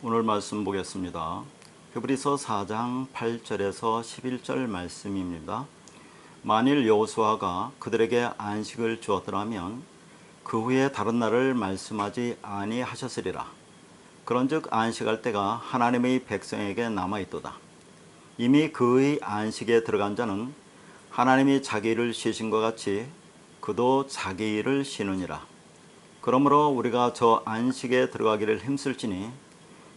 오늘 말씀 보겠습니다. 히브리서 4장 8절에서 11절 말씀입니다. 만일 여호수아가 그들에게 안식을 주었더라면 그 후에 다른 날을 말씀하지 아니하셨으리라. 그런즉 안식할 때가 하나님의 백성에게 남아있도다. 이미 그의 안식에 들어간 자는 하나님이 자기 일을 쉬신 것 같이 그도 자기 일을 쉬느니라. 그러므로 우리가 저 안식에 들어가기를 힘쓸지니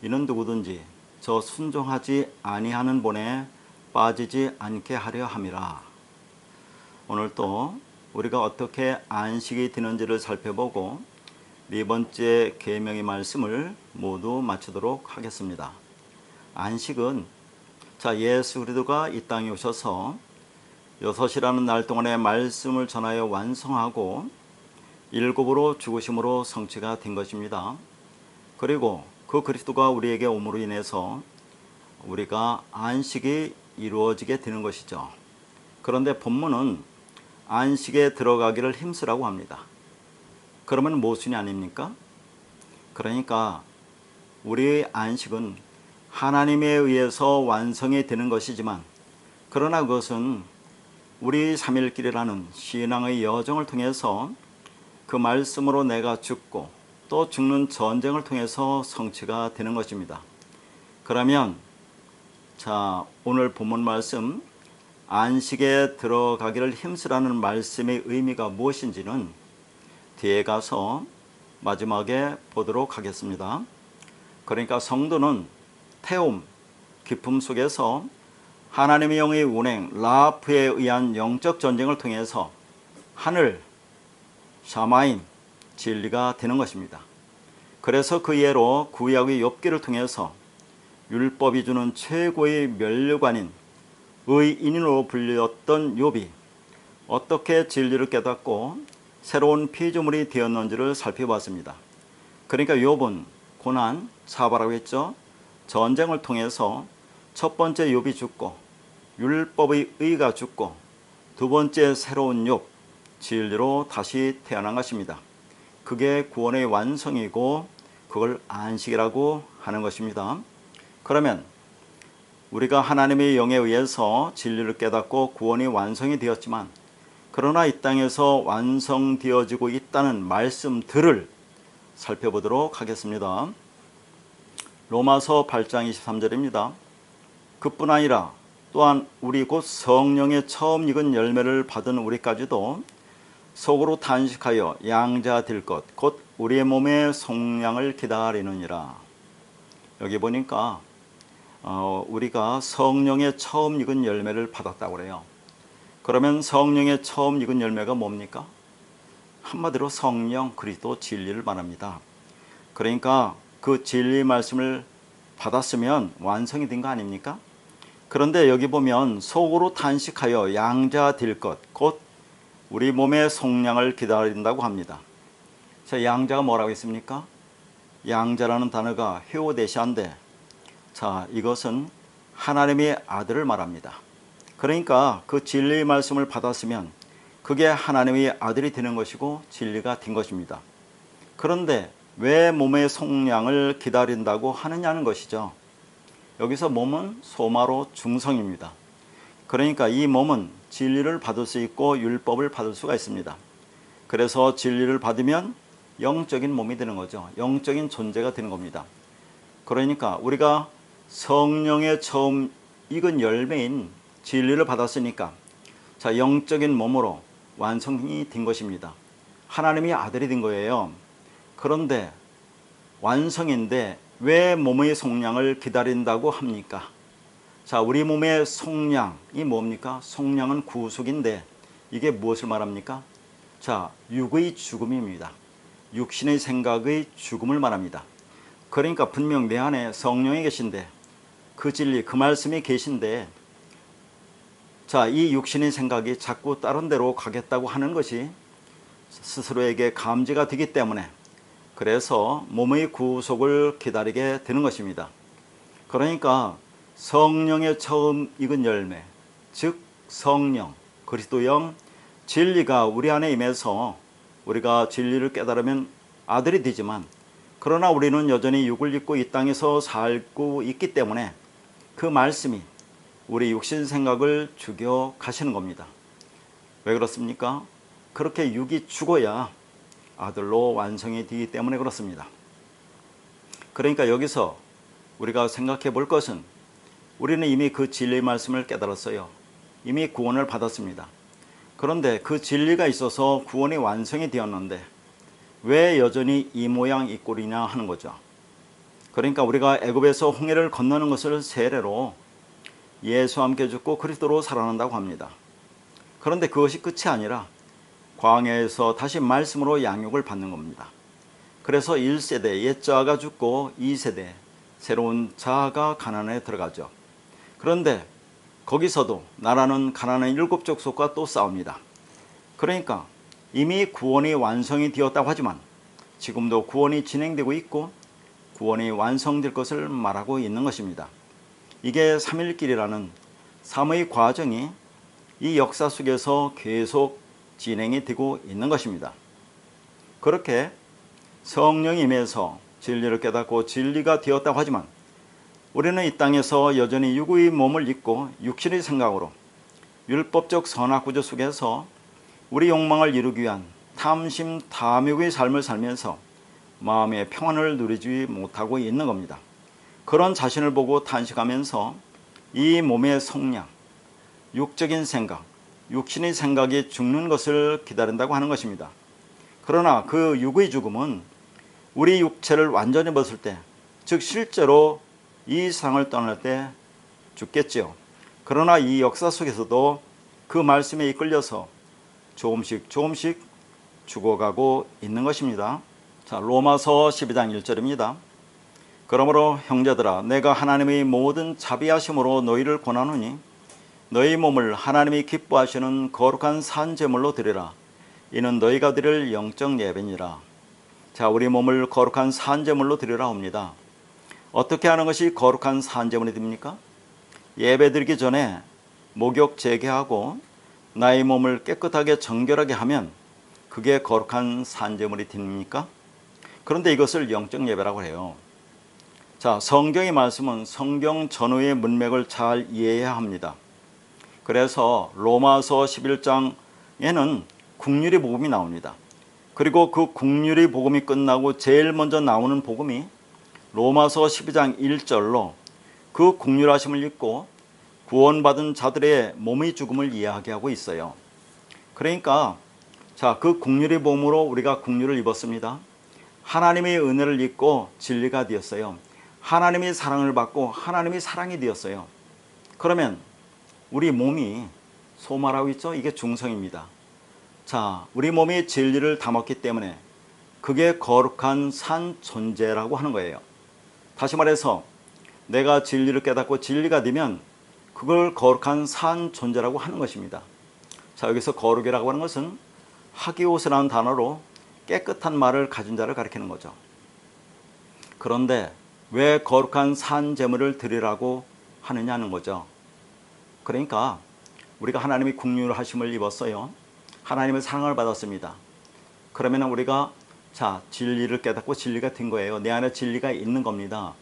이는 누구든지 저 순종하지 아니하는 본에 빠지지 않게 하려 함이라. 오늘 또 우리가 어떻게 안식이 되는지를 살펴보고 네 번째 계명의 말씀을 모두 마치도록 하겠습니다. 안식은 예수 그리스도가 이 땅에 오셔서 6이라는 날 동안에 말씀을 전하여 완성하고 7으로 죽으심으로 성취가 된 것입니다. 그리고 그 그리스도가 우리에게 옴으로 인해서 우리가 안식이 이루어지게 되는 것이죠. 그런데 본문은 안식에 들어가기를 힘쓰라고 합니다. 그러면 모순이 아닙니까? 그러니까 우리의 안식은 하나님에 의해서 완성이 되는 것이지만, 그러나 그것은 우리 3일길이라는 신앙의 여정을 통해서 그 말씀으로 내가 죽고 또 죽는 전쟁을 통해서 성취가 되는 것입니다. 그러면 오늘 본문 말씀 안식에 들어가기를 힘쓰라는 말씀의 의미가 무엇인지는 뒤에 가서 마지막에 보도록 하겠습니다. 그러니까 성도는 태움, 기쁨 속에서 하나님의 영의 운행, 라프에 의한 영적 전쟁을 통해서 하늘, 샤마임, 진리가 되는 것입니다. 그래서 그 예로 구약의 욥기를 통해서 율법이 주는 최고의 면류관인 의인으로 불렸던 욥이 어떻게 진리를 깨닫고 새로운 피조물이 되었는지를 살펴봤습니다. 그러니까 욥은 고난, 사바라고 했죠. 전쟁을 통해서 첫 번째 욥이 죽고 율법의 의가 죽고 두 번째 새로운 욥, 진리로 다시 태어난 것입니다. 그게 구원의 완성이고 그걸 안식이라고 하는 것입니다. 그러면 우리가 하나님의 영에 의해서 진리를 깨닫고 구원이 완성이 되었지만, 그러나 이 땅에서 완성되어지고 있다는 말씀들을 살펴보도록 하겠습니다. 로마서 8장 23절입니다. 그뿐 아니라 또한 우리 곧 성령의 처음 익은 열매를 받은 우리까지도 속으로 탄식하여 양자 될 것 곧 우리의 몸의 속량을 기다리느니라. 여기 보니까 우리가 성령의 처음 익은 열매를 받았다고 그래요. 그러면 성령의 처음 익은 열매가 뭡니까? 한마디로 성령, 그리스도, 진리를 말합니다. 그러니까 그 진리 말씀을 받았으면 완성이 된 거 아닙니까? 그런데 여기 보면 속으로 탄식하여 양자 될 것 곧 우리 몸의 속량을 기다린다고 합니다. 양자가 뭐라고 했습니까? 양자라는 단어가 헤오데시아인데, 이것은 하나님의 아들을 말합니다. 그러니까 그 진리의 말씀을 받았으면 그게 하나님의 아들이 되는 것이고 진리가 된 것입니다. 그런데 왜 몸의 속량을 기다린다고 하느냐는 것이죠. 여기서 몸은 소마로 중성입니다. 그러니까 이 몸은 진리를 받을 수 있고 율법을 받을 수가 있습니다. 그래서 진리를 받으면 영적인 몸이 되는 거죠. 영적인 존재가 되는 겁니다. 그러니까 우리가 성령의 처음 익은 열매인 진리를 받았으니까 영적인 몸으로 완성이 된 것입니다. 하나님의 아들이 된 거예요. 그런데 완성인데 왜 몸의 속량을 기다린다고 합니까? 우리 몸의 속량이 뭡니까? 속량은 구속인데 이게 무엇을 말합니까? 육의 죽음입니다. 육신의 생각의 죽음을 말합니다. 그러니까 분명 내 안에 성령이 계신데, 그 진리, 그 말씀이 계신데, 이 육신의 생각이 자꾸 다른 데로 가겠다고 하는 것이 스스로에게 감지가 되기 때문에, 그래서 몸의 구속을 기다리게 되는 것입니다. 그러니까 성령의 처음 익은 열매, 즉 성령, 그리스도 영, 진리가 우리 안에 임해서 우리가 진리를 깨달으면 아들이 되지만, 그러나 우리는 여전히 육을 입고 이 땅에서 살고 있기 때문에 그 말씀이 우리 육신 생각을 죽여 가시는 겁니다. 왜 그렇습니까? 그렇게 육이 죽어야 아들로 완성이 되기 때문에 그렇습니다. 그러니까 여기서 우리가 생각해 볼 것은 우리는 이미 그 진리의 말씀을 깨달았어요. 이미 구원을 받았습니다. 그런데 그 진리가 있어서 구원이 완성이 되었는데 왜 여전히 이 모양 이 꼴이냐 하는 거죠. 그러니까 우리가 애굽에서 홍해를 건너는 것을 세례로 예수와 함께 죽고 그리스도로 살아난다고 합니다. 그런데 그것이 끝이 아니라 광야에서 다시 말씀으로 양육을 받는 겁니다. 그래서 1세대 옛자아가 죽고 2세대 새로운 자아가 가나안에 들어가죠. 그런데 거기서도 나라는 가나안의 7족속과 또 싸웁니다. 그러니까 이미 구원이 완성이 되었다고 하지만 지금도 구원이 진행되고 있고 구원이 완성될 것을 말하고 있는 것입니다. 이게 3일길이라는 삶의 과정이 이 역사 속에서 계속 진행이 되고 있는 것입니다. 그렇게 성령이 임해서 진리를 깨닫고 진리가 되었다고 하지만 우리는 이 땅에서 여전히 육의 몸을 입고 육신의 생각으로 율법적 선악구조 속에서 우리 욕망을 이루기 위한 탐심 탐욕의 삶을 살면서 마음의 평안을 누리지 못하고 있는 겁니다. 그런 자신을 보고 탄식하면서 이 몸의 성량, 육적인 생각, 육신의 생각이 죽는 것을 기다린다고 하는 것입니다. 그러나 그 육의 죽음은 우리 육체를 완전히 벗을 때, 즉 실제로 이 세상을 떠날 때 죽겠지요. 그러나 이 역사 속에서도 그 말씀에 이끌려서 조금씩 죽어가고 있는 것입니다. 자, 로마서 12장 1절입니다. 그러므로 형제들아 내가 하나님의 모든 자비하심으로 너희를 권하노니 너희 몸을 하나님이 기뻐하시는 거룩한 산제물로 드리라. 이는 너희가 드릴 영적 예배니라. 자, 우리 몸을 거룩한 산제물로 드리라 합니다. 어떻게 하는 것이 거룩한 산제물이 됩니까? 예배 드리기 전에 목욕 재개하고 나의 몸을 깨끗하게 정결하게 하면 그게 거룩한 산제물이 됩니까? 그런데 이것을 영적 예배라고 해요. 자, 성경의 말씀은 성경 전후의 문맥을 잘 이해해야 합니다. 그래서 로마서 11장에는 국률의 복음이 나옵니다. 그리고 그 국률의 복음이 끝나고 제일 먼저 나오는 복음이 로마서 12장 1절로 그 국률하심을 읽고 구원받은 자들의 몸의 죽음을 이야기하고 있어요. 그러니까 자, 그 국률의 복음으로 우리가 국률을 입었습니다. 하나님의 은혜를 입고 진리가 되었어요. 하나님의 사랑을 받고 하나님의 사랑이 되었어요. 그러면 우리 몸이 소말하고 있죠? 이게 중성입니다. 자, 우리 몸이 진리를 담았기 때문에 그게 거룩한 산 존재라고 하는 거예요. 다시 말해서 내가 진리를 깨닫고 진리가 되면 그걸 거룩한 산 존재라고 하는 것입니다. 자, 여기서 거룩이라고 하는 것은 하기오스라는 단어로 깨끗한 말을 가진 자를 가리키는 거죠. 그런데 왜 거룩한 산 제물을 드리라고 하느냐는 거죠. 그러니까 우리가 하나님의 국률하심을 입었어요. 하나님의 사랑을 받았습니다. 그러면 우리가 자, 진리를 깨닫고 진리가 된 거예요. 내 안에 진리가 있는 겁니다.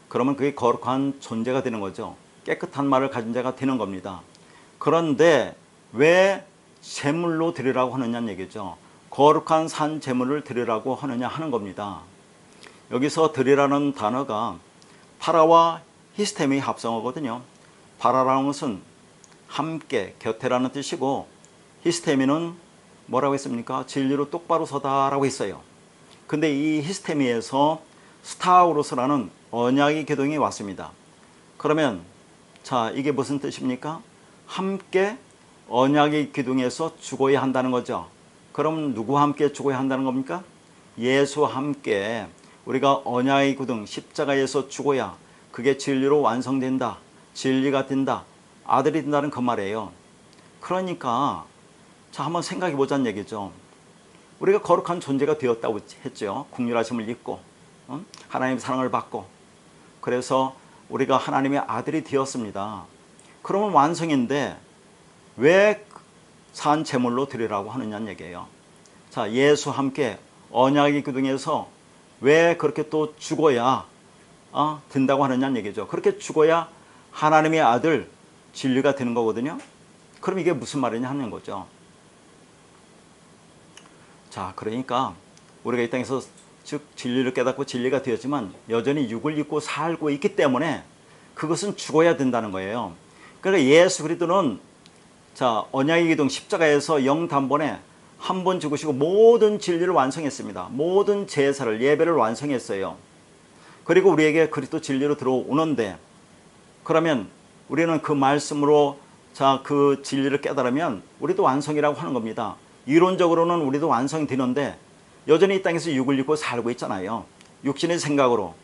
그러면 그게 거룩한 존재가 되는 거죠. 깨끗한 말을 가진 자가 되는 겁니다. 그런데 왜 제물로 드리라고 하느냐는 얘기죠. 거룩한 산 제물을 드리라고 하느냐 하는 겁니다. 여기서 드리라는 단어가 파라와 히스템의 합성어거든요. 파라라는 것은 함께, 곁에라는 뜻이고 히스테미는 뭐라고 했습니까? 진리로 똑바로 서다라고 했어요. 근데 이 히스테미에서 스타우로스라는 언약의 계동이 왔습니다. 그러면 자, 이게 무슨 뜻입니까? 함께 언약의 기둥에서 죽어야 한다는 거죠. 그럼 누구와 함께 죽어야 한다는 겁니까? 예수와 함께 우리가 언약의 기둥 십자가에서 죽어야 그게 진리로 완성된다. 진리가 된다. 아들이 된다는 그 말이에요. 그러니까 자, 한번 생각해 보자는 얘기죠. 우리가 거룩한 존재가 되었다고 했죠. 국률하심을 입고 하나님의 사랑을 받고 그래서 우리가 하나님의 아들이 되었습니다. 그러면 완성인데 왜 산 제물로 드리라고 하느냐는 얘기예요. 자, 예수와 함께 언약의 기둥에서 왜 그렇게 또 죽어야 된다고 하느냐는 얘기죠. 그렇게 죽어야 하나님의 아들 진리가 되는 거거든요. 그럼 이게 무슨 말이냐 하는 거죠. 자, 그러니까 우리가 이 땅에서 즉 진리를 깨닫고 진리가 되었지만 여전히 육을 입고 살고 있기 때문에 그것은 죽어야 된다는 거예요. 그러니까 예수 그리스도는 자, 언약의 기둥 십자가에서 영단번에 한 번 죽으시고 모든 진리를 완성했습니다. 모든 제사를 예배를 완성했어요. 그리고 우리에게 그리스도 진리로 들어오는데, 그러면 우리는 그 말씀으로 자, 그 진리를 깨달으면 우리도 완성이라고 하는 겁니다. 이론적으로는 우리도 완성이 되는데 여전히 이 땅에서 육을 입고 살고 있잖아요. 육신의 생각으로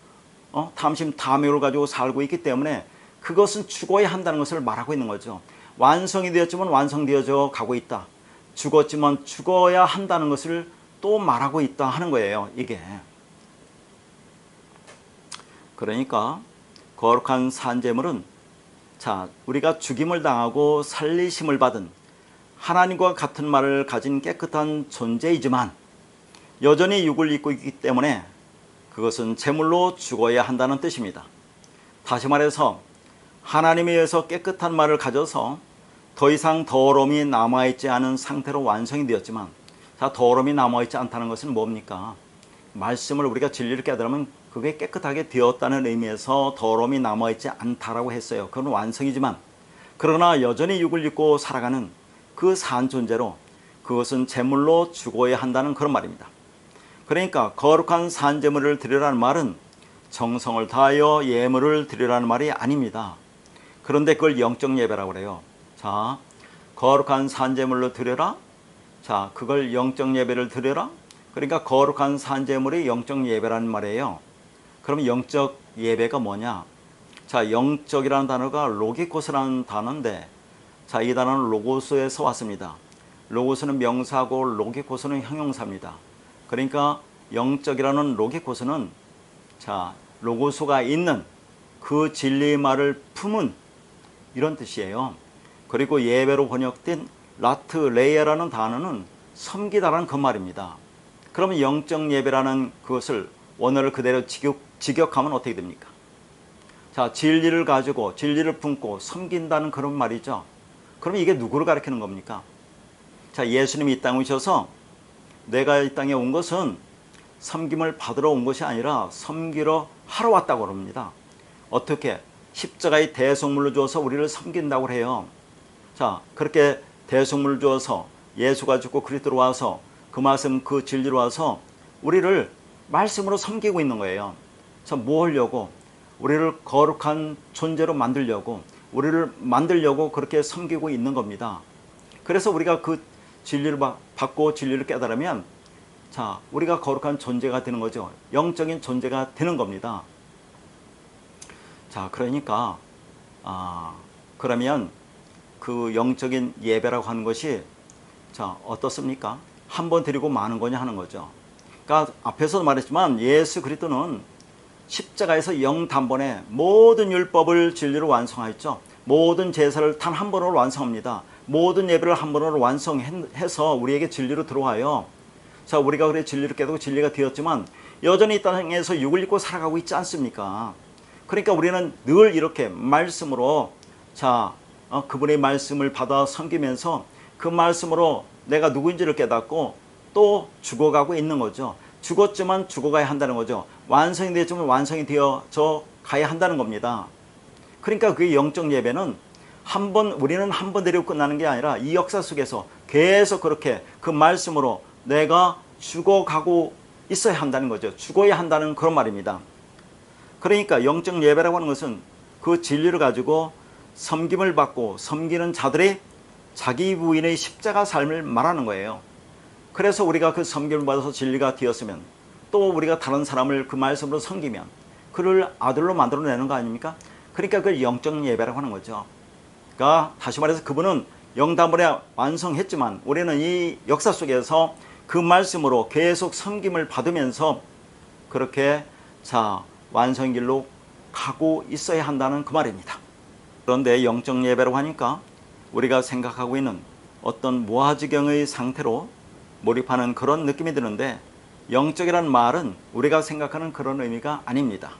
탐심 탐욕을 가지고 살고 있기 때문에 그것은 죽어야 한다는 것을 말하고 있는 거죠. 완성이 되었지만 완성되어져 가고 있다. 죽었지만 죽어야 한다는 것을 또 말하고 있다 하는 거예요. 이게. 그러니까 거룩한 산제물은 자, 우리가 죽임을 당하고 살리심을 받은 하나님과 같은 말을 가진 깨끗한 존재이지만 여전히 육을 입고 있기 때문에 그것은 제물로 죽어야 한다는 뜻입니다. 다시 말해서 하나님에 의해서 깨끗한 말을 가져서 더 이상 더러움이 남아있지 않은 상태로 완성이 되었지만, 자, 더러움이 남아있지 않다는 것은 뭡니까? 말씀을 우리가 진리를 깨달으면 그게 깨끗하게 되었다는 의미에서 더러움이 남아있지 않다라고 했어요. 그건 완성이지만, 그러나 여전히 육을 입고 살아가는 그 산 존재로 그것은 제물로 죽어야 한다는 그런 말입니다. 그러니까 거룩한 산제물을 드리라는 말은 정성을 다하여 예물을 드리라는 말이 아닙니다. 그런데 그걸 영적 예배라고 그래요. 자, 거룩한 산제물로 드려라. 자, 그걸 영적 예배를 드려라. 그러니까 거룩한 산제물이 영적 예배라는 말이에요. 그러면 영적 예배가 뭐냐? 자, 영적이라는 단어가 로기코스라는 단어인데, 자, 이 단어는 로고스에서 왔습니다. 로고스는 명사고 로기코스는 형용사입니다. 그러니까 영적이라는 로기코스는 자, 로고스가 있는 그 진리의 말을 품은 이런 뜻이에요. 그리고 예배로 번역된 라트레이라는 단어는 섬기다라는 그 말입니다. 그러면 영적 예배라는 그것을 원어를 그대로 직역하면 어떻게 됩니까? 자, 진리를 가지고 진리를 품고 섬긴다는 그런 말이죠. 그러면 이게 누구를 가리키는 겁니까? 자, 예수님이 이 땅에 오셔서 내가 이 땅에 온 것은 섬김을 받으러 온 것이 아니라 섬기러 하러 왔다고 합니다. 어떻게? 십자가의 대속물로 주어서 우리를 섬긴다고 해요. 자, 그렇게 대속물을 주어서 예수가 죽고 그리스도로 와서 그 말씀 그 진리로 와서 우리를 말씀으로 섬기고 있는 거예요. 자, 뭐 하려고? 우리를 거룩한 존재로 만들려고, 우리를 만들려고 그렇게 섬기고 있는 겁니다. 그래서 우리가 그 진리를 받고 진리를 깨달으면 자, 우리가 거룩한 존재가 되는 거죠. 영적인 존재가 되는 겁니다. 자, 그러니까 그러면 그 영적인 예배라고 하는 것이 자, 어떻습니까? 한 번 드리고 마는 거냐 하는 거죠. 그러니까 앞에서도 말했지만 예수 그리스도는 십자가에서 영단번에 모든 율법을 진리로 완성하였죠. 모든 제사를 단 한 번으로 완성합니다. 모든 예배를 한 번으로 완성해서 우리에게 진리로 들어와요. 자, 우리가 그래 진리를 깨닫고 진리가 되었지만 여전히 이 땅에서 육을 입고 살아가고 있지 않습니까? 그러니까 우리는 늘 이렇게 말씀으로 자, 그분의 말씀을 받아 섬기면서 그 말씀으로 내가 누구인지를 깨닫고 또 죽어가고 있는 거죠. 죽었지만 죽어가야 한다는 거죠. 완성이 되었지만 완성이 되어져 가야 한다는 겁니다. 그러니까 그 영적 예배는 우리는 한 번 드리고 끝나는 게 아니라 이 역사 속에서 계속 그렇게 그 말씀으로 내가 죽어가고 있어야 한다는 거죠. 죽어야 한다는 그런 말입니다. 그러니까 영적 예배라고 하는 것은 그 진리를 가지고 섬김을 받고 섬기는 자들의 자기 부인의 십자가 삶을 말하는 거예요. 그래서 우리가 그 섬김을 받아서 진리가 되었으면 또 우리가 다른 사람을 그 말씀으로 섬기면 그를 아들로 만들어내는 거 아닙니까? 그러니까 그걸 영적 예배라고 하는 거죠. 그러니까 다시 말해서 그분은 영단번에 완성했지만 우리는 이 역사 속에서 그 말씀으로 계속 섬김을 받으면서 그렇게 자, 완성 길로 가고 있어야 한다는 그 말입니다. 그런데 영적 예배라고 하니까 우리가 생각하고 있는 어떤 무아지경의 상태로 몰입하는 그런 느낌이 드는데 영적이라는 말은 우리가 생각하는 그런 의미가 아닙니다.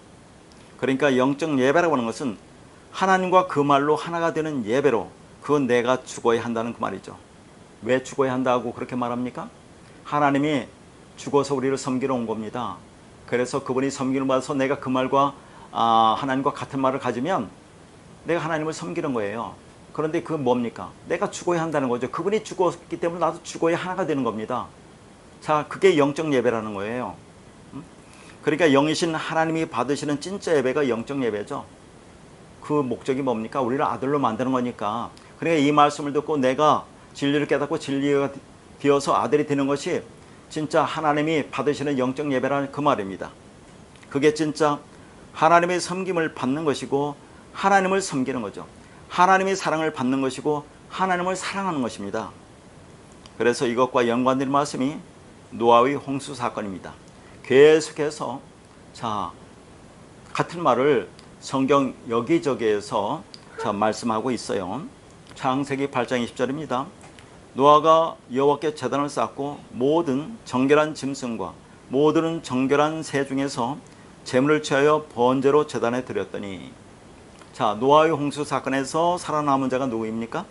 그러니까 영적 예배라고 하는 것은 하나님과 그 말로 하나가 되는 예배로 그건 내가 죽어야 한다는 그 말이죠. 왜 죽어야 한다고 그렇게 말합니까? 하나님이 죽어서 우리를 섬기러 온 겁니다. 그래서 그분이 섬기는 받아서 내가 그 말과 하나님과 같은 말을 가지면 내가 하나님을 섬기는 거예요. 그런데 그건 뭡니까? 내가 죽어야 한다는 거죠. 그분이 죽었기 때문에 나도 죽어야 하나가 되는 겁니다. 자, 그게 영적 예배라는 거예요. 그러니까 영이신 하나님이 받으시는 진짜 예배가 영적 예배죠. 그 목적이 뭡니까? 우리를 아들로 만드는 거니까. 그러니까 이 말씀을 듣고 내가 진리를 깨닫고 진리가 되어서 아들이 되는 것이 진짜 하나님이 받으시는 영적 예배라는 그 말입니다. 그게 진짜 하나님의 섬김을 받는 것이고 하나님을 섬기는 거죠. 하나님의 사랑을 받는 것이고 하나님을 사랑하는 것입니다. 그래서 이것과 연관된 말씀이 노아의 홍수 사건입니다. 계속해서 같은 말을 성경 여기저기에서 말씀하고 있어요. 창세기 8장 20절입니다. 노아가 여호와께 제단을 쌓고 모든 정결한 짐승과 모든 정결한 새 중에서 제물을 취하여 번제로 제단에 드렸더니. 자, 노아의 홍수 사건에서 살아남은 자가 누구입니까?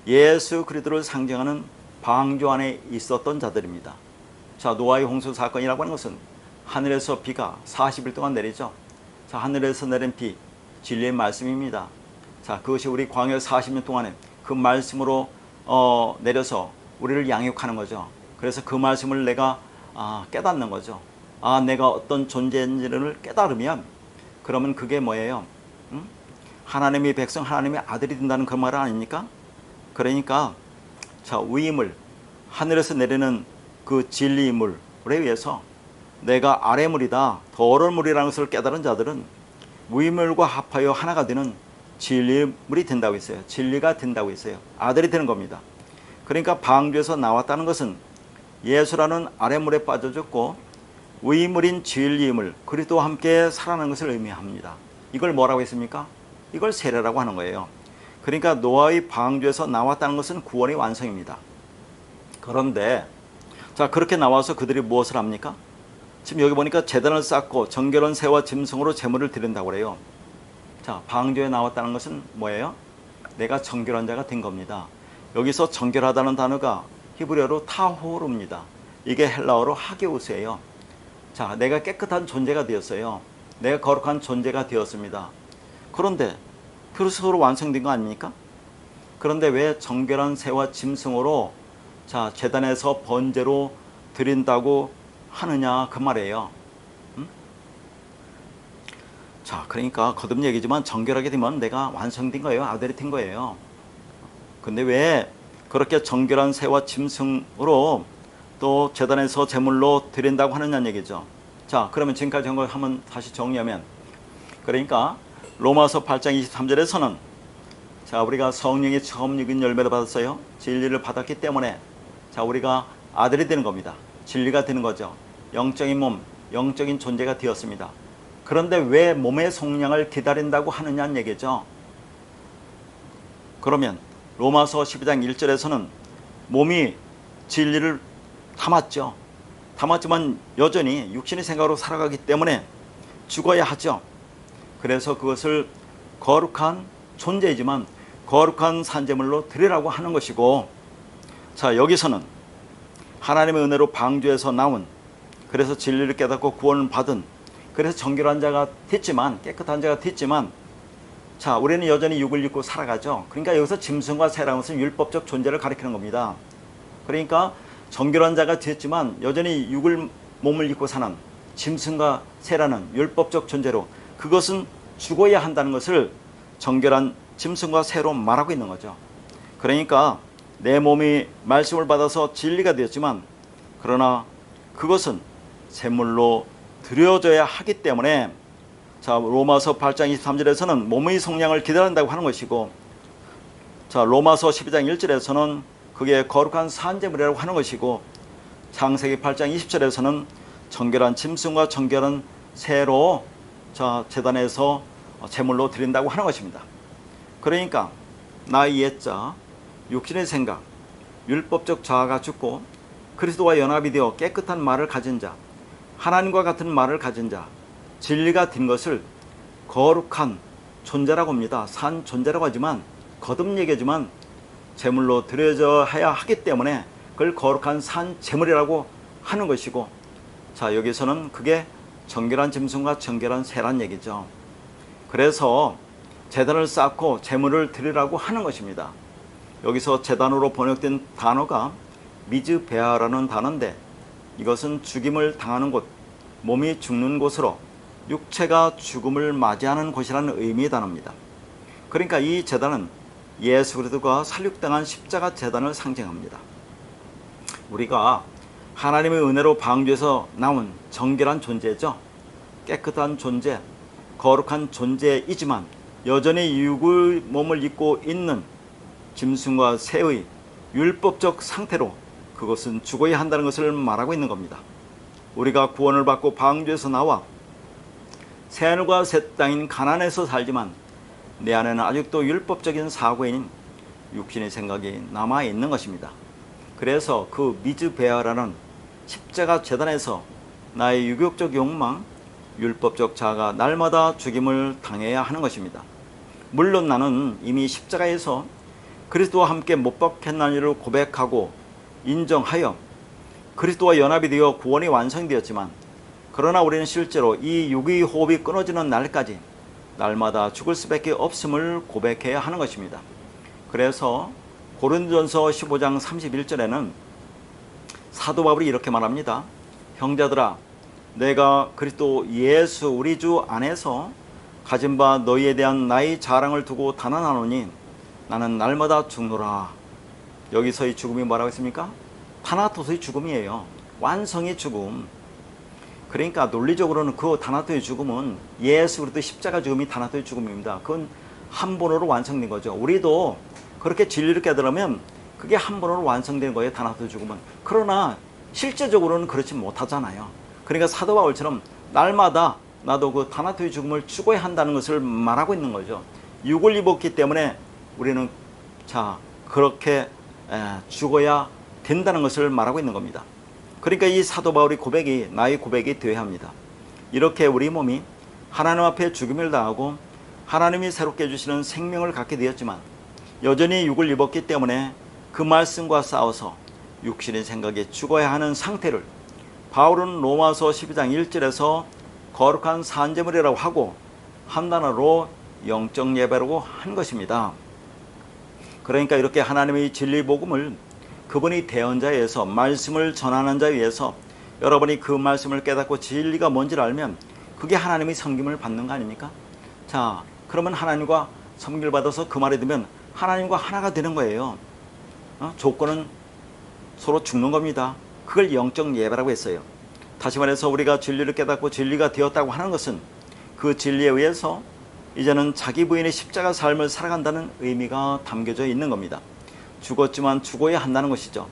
예수 그리스도를 상징하는 방주 안에 있었던 자들입니다. 자, 노아의 홍수 사건이라고 하는 것은 하늘에서 비가 40일 동안 내리죠. 자, 하늘에서 내린 비, 진리의 말씀입니다. 자, 그것이 우리 광야 40년 동안에 그 말씀으로 내려서 우리를 양육하는 거죠. 그래서 그 말씀을 내가 깨닫는 거죠. 내가 어떤 존재인지를 깨달으면 그러면 그게 뭐예요? 하나님의 백성, 하나님의 아들이 된다는 그 말 아닙니까? 그러니까 위임을 하늘에서 내리는 그 진리의 물에 의해서 내가 아래물이다, 더러운 물이라는 것을 깨달은 자들은 위물과 합하여 하나가 되는 진리의 물이 된다고 했어요. 진리가 된다고 했어요. 아들이 되는 겁니다. 그러니까 방주에서 나왔다는 것은 예수라는 아래물에 빠져졌고 위물인 진리의 물, 그리스도와 함께 살아나는 것을 의미합니다. 이걸 뭐라고 했습니까? 이걸 세례라고 하는 거예요. 그러니까 노아의 방주에서 나왔다는 것은 구원의 완성입니다. 그런데 그렇게 나와서 그들이 무엇을 합니까? 지금 여기 보니까 제단을 쌓고 정결한 새와 짐승으로 제물을 드린다고 그래요. 자, 방주에 나왔다는 것은 뭐예요? 내가 정결한 자가 된 겁니다. 여기서 정결하다는 단어가 히브리어로 타호르입니다. 이게 헬라어로 하게우스예요. 자, 내가 깨끗한 존재가 되었어요. 내가 거룩한 존재가 되었습니다. 그런데 그리스도로 완성된 거 아닙니까? 그런데 왜 정결한 새와 짐승으로 제단에서 번제로 드린다고 하느냐 그 말이에요. 자, 그러니까 거듭 얘기지만 정결하게 되면 내가 완성된 거예요. 아들이 된 거예요. 근데 왜 그렇게 정결한 새와 짐승으로 또 제단에서 제물로 드린다고 하느냐는 얘기죠. 자, 그러면 지금까지 한 걸 한번 다시 정리하면, 그러니까 로마서 8장 23절에서는 우리가 성령의 처음 익은 열매를 받았어요. 진리를 받았기 때문에 우리가 아들이 되는 겁니다. 진리가 되는 거죠. 영적인 몸, 영적인 존재가 되었습니다. 그런데 왜 몸의 속량을 기다린다고 하느냐는 얘기죠. 그러면 로마서 12장 1절에서는 몸이 진리를 담았죠. 담았지만 여전히 육신의 생각으로 살아가기 때문에 죽어야 하죠. 그래서 그것을 거룩한 존재이지만 거룩한 산제물로 드리라고 하는 것이고, 여기서는 하나님의 은혜로 방주에서 나온, 그래서 진리를 깨닫고 구원을 받은, 그래서 정결한 자가 됐지만, 깨끗한 자가 됐지만, 우리는 여전히 육을 입고 살아가죠. 그러니까 여기서 짐승과 새라는 것은 율법적 존재를 가리키는 겁니다. 그러니까 정결한 자가 됐지만 여전히 몸을 입고 사는 짐승과 새라는 율법적 존재로, 그것은 죽어야 한다는 것을 정결한 짐승과 새로 말하고 있는 거죠. 그러니까 내 몸이 말씀을 받아서 진리가 되었지만, 그러나 그것은 제물로 드려져야 하기 때문에 로마서 8장 23절에서는 몸의 속량을 기다린다고 하는 것이고, 로마서 12장 1절에서는 그게 거룩한 산제물이라고 하는 것이고, 창세기 8장 20절에서는 정결한 짐승과 정결한 새로 제단에서 제물로 드린다고 하는 것입니다. 그러니까 나의 옛자, 육신의 생각, 율법적 자아가 죽고 그리스도와 연합이 되어 깨끗한 말을 가진 자, 하나님과 같은 말을 가진 자, 진리가 된 것을 거룩한 존재라고 합니다. 산 존재라고 하지만 거듭 얘기지만 제물로 드려져야 하기 때문에 그걸 거룩한 산 제물이라고 하는 것이고, 자, 여기서는 그게 정결한 짐승과 정결한 새란 얘기죠. 그래서 제단을 쌓고 제물을 드리라고 하는 것입니다. 여기서 제단으로 번역된 단어가 미즈베아라는 단어인데, 이것은 죽임을 당하는 곳, 몸이 죽는 곳으로 육체가 죽음을 맞이하는 곳이라는 의미의 단어입니다. 그러니까 이 제단은 예수 그리스도가 살육당한 십자가 제단을 상징합니다. 우리가 하나님의 은혜로 방주에서 나온 정결한 존재죠. 깨끗한 존재, 거룩한 존재이지만 여전히 육의 몸을 입고 있는 짐승과 새의 율법적 상태로 그것은 죽어야 한다는 것을 말하고 있는 겁니다. 우리가 구원을 받고 방주에서 나와 새하늘과 새 땅인 가나안에서 살지만 내 안에는 아직도 율법적인 사고인 육신의 생각이 남아있는 것입니다. 그래서 그 미즈베아라는 십자가 제단에서 나의 유격적 욕망, 율법적 자아가 날마다 죽임을 당해야 하는 것입니다. 물론 나는 이미 십자가에서 그리스도와 함께 못 박혔나니를 고백하고 인정하여 그리스도와 연합이 되어 구원이 완성되었지만, 그러나 우리는 실제로 이 육의 호흡이 끊어지는 날까지 날마다 죽을 수밖에 없음을 고백해야 하는 것입니다. 그래서 고린도전서 15장 31절에는 사도 바울이 이렇게 말합니다. 형제들아, 내가 그리스도 예수 우리 주 안에서 가진 바 너희에 대한 나의 자랑을 두고 단언하노니 나는 날마다 죽노라. 여기서의 죽음이 뭐라고 했습니까? 타나토스의 죽음이에요. 완성의 죽음. 그러니까 논리적으로는 그 타나토의 죽음은 예수 그리스도 십자가 죽음이 타나토의 죽음입니다. 그건 한 번으로 완성된 거죠. 우리도 그렇게 진리를 깨달으면 그게 한 번으로 완성된 거예요, 타나토의 죽음은. 그러나 실제적으로는 그렇지 못하잖아요. 그러니까 사도 바울처럼 날마다 나도 그 타나토의 죽음을 죽어야 한다는 것을 말하고 있는 거죠. 육을 입었기 때문에 우리는 그렇게 죽어야 된다는 것을 말하고 있는 겁니다. 그러니까 이 사도 바울의 고백이 나의 고백이 되어야 합니다. 이렇게 우리 몸이 하나님 앞에 죽임을 당하고 하나님이 새롭게 주시는 생명을 갖게 되었지만 여전히 육을 입었기 때문에 그 말씀과 싸워서 육신의 생각에 죽어야 하는 상태를 바울은 로마서 12장 1절에서 거룩한 산제물이라고 하고 한 단어로 영적 예배라고 한 것입니다. 그러니까 이렇게 하나님의 진리 복음을 그분이 대언자에 의해서 말씀을 전하는 자에 의해서 여러분이 그 말씀을 깨닫고 진리가 뭔지를 알면 그게 하나님의 섬김을 받는 거 아닙니까? 자, 그러면 하나님과 섬김을 받아서 그 말에 들면 하나님과 하나가 되는 거예요. 조건은 서로 죽는 겁니다. 그걸 영적 예배라고 했어요. 다시 말해서 우리가 진리를 깨닫고 진리가 되었다고 하는 것은 그 진리에 의해서 이제는 자기 부인의 십자가 삶을 살아간다는 의미가 담겨져 있는 겁니다. 죽었지만 죽어야 한다는 것이죠.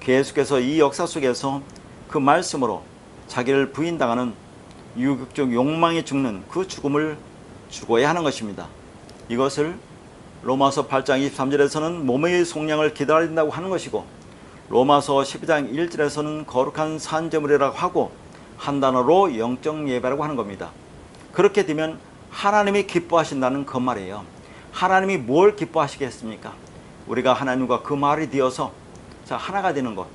계속해서 이 역사 속에서 그 말씀으로 자기를 부인당하는 유격적 욕망에 죽는 그 죽음을 죽어야 하는 것입니다. 이것을 로마서 8장 23절에서는 몸의 속량을 기다린다고 하는 것이고, 로마서 12장 1절에서는 거룩한 산제물이라고 하고 한 단어로 영적 예배라고 하는 겁니다. 그렇게 되면 하나님이 기뻐하신다는 그 말이에요. 하나님이 뭘 기뻐하시겠습니까? 우리가 하나님과 그 말이 되어서 하나가 되는 것,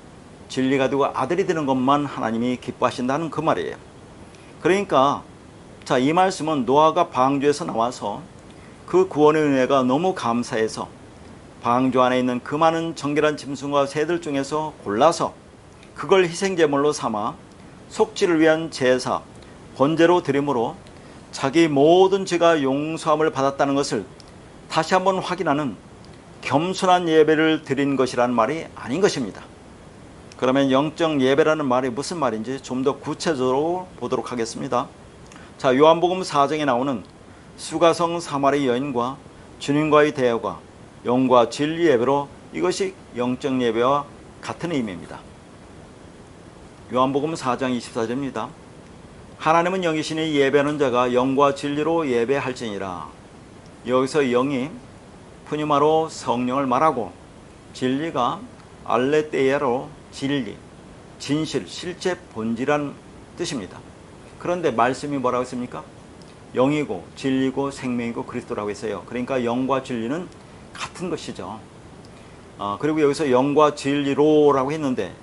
진리가 되고 아들이 되는 것만 하나님이 기뻐하신다는 그 말이에요. 그러니까 이 말씀은 노아가 방주에서 나와서 그 구원의 은혜가 너무 감사해서 방주 안에 있는 그 많은 정결한 짐승과 새들 중에서 골라서 그걸 희생제물로 삼아 속죄를 위한 제사, 번제로 드림으로 자기 모든 죄가 용서함을 받았다는 것을 다시 한번 확인하는 겸손한 예배를 드린 것이라는 말이 아닌 것입니다. 그러면 영적 예배라는 말이 무슨 말인지 좀 더 구체적으로 보도록 하겠습니다. 요한복음 4장에 나오는 수가성 사마리 여인과 주님과의 대화가 영과 진리 예배로 이것이 영적 예배와 같은 의미입니다. 요한복음 4장 24절입니다. 하나님은 영이시니 예배하는 자가 영과 진리로 예배할지니라. 여기서 영이 푸뉴마로 성령을 말하고 진리가 알레테이아로 진리, 진실, 실제 본질이라는 뜻입니다. 그런데 말씀이 뭐라고 했습니까? 영이고 진리고 생명이고 그리스도라고 했어요. 그러니까 영과 진리는 같은 것이죠. 그리고 여기서 영과 진리로라고 했는데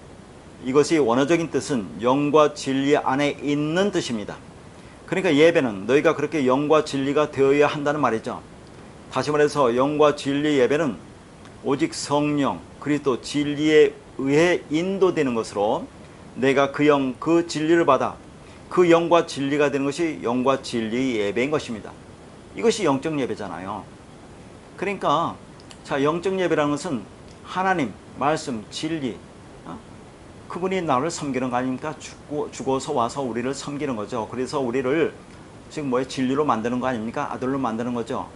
이것이 원어적인 뜻은 영과 진리 안에 있는 뜻입니다. 그러니까 예배는 너희가 그렇게 영과 진리가 되어야 한다는 말이죠. 다시 말해서 영과 진리 예배는 오직 성령, 그리스도 진리에 의해 인도되는 것으로 내가 그 영, 그 진리를 받아 그 영과 진리가 되는 것이 영과 진리 예배인 것입니다. 이것이 영적 예배잖아요. 그러니까 자, 영적 예배라는 것은 하나님, 말씀, 진리, 그분이 나를 섬기는 거 아닙니까? 죽어서 와서 우리를 섬기는 거죠. 그래서 우리를 지금 진리로 만드는 거 아닙니까? 아들로 만드는 거죠.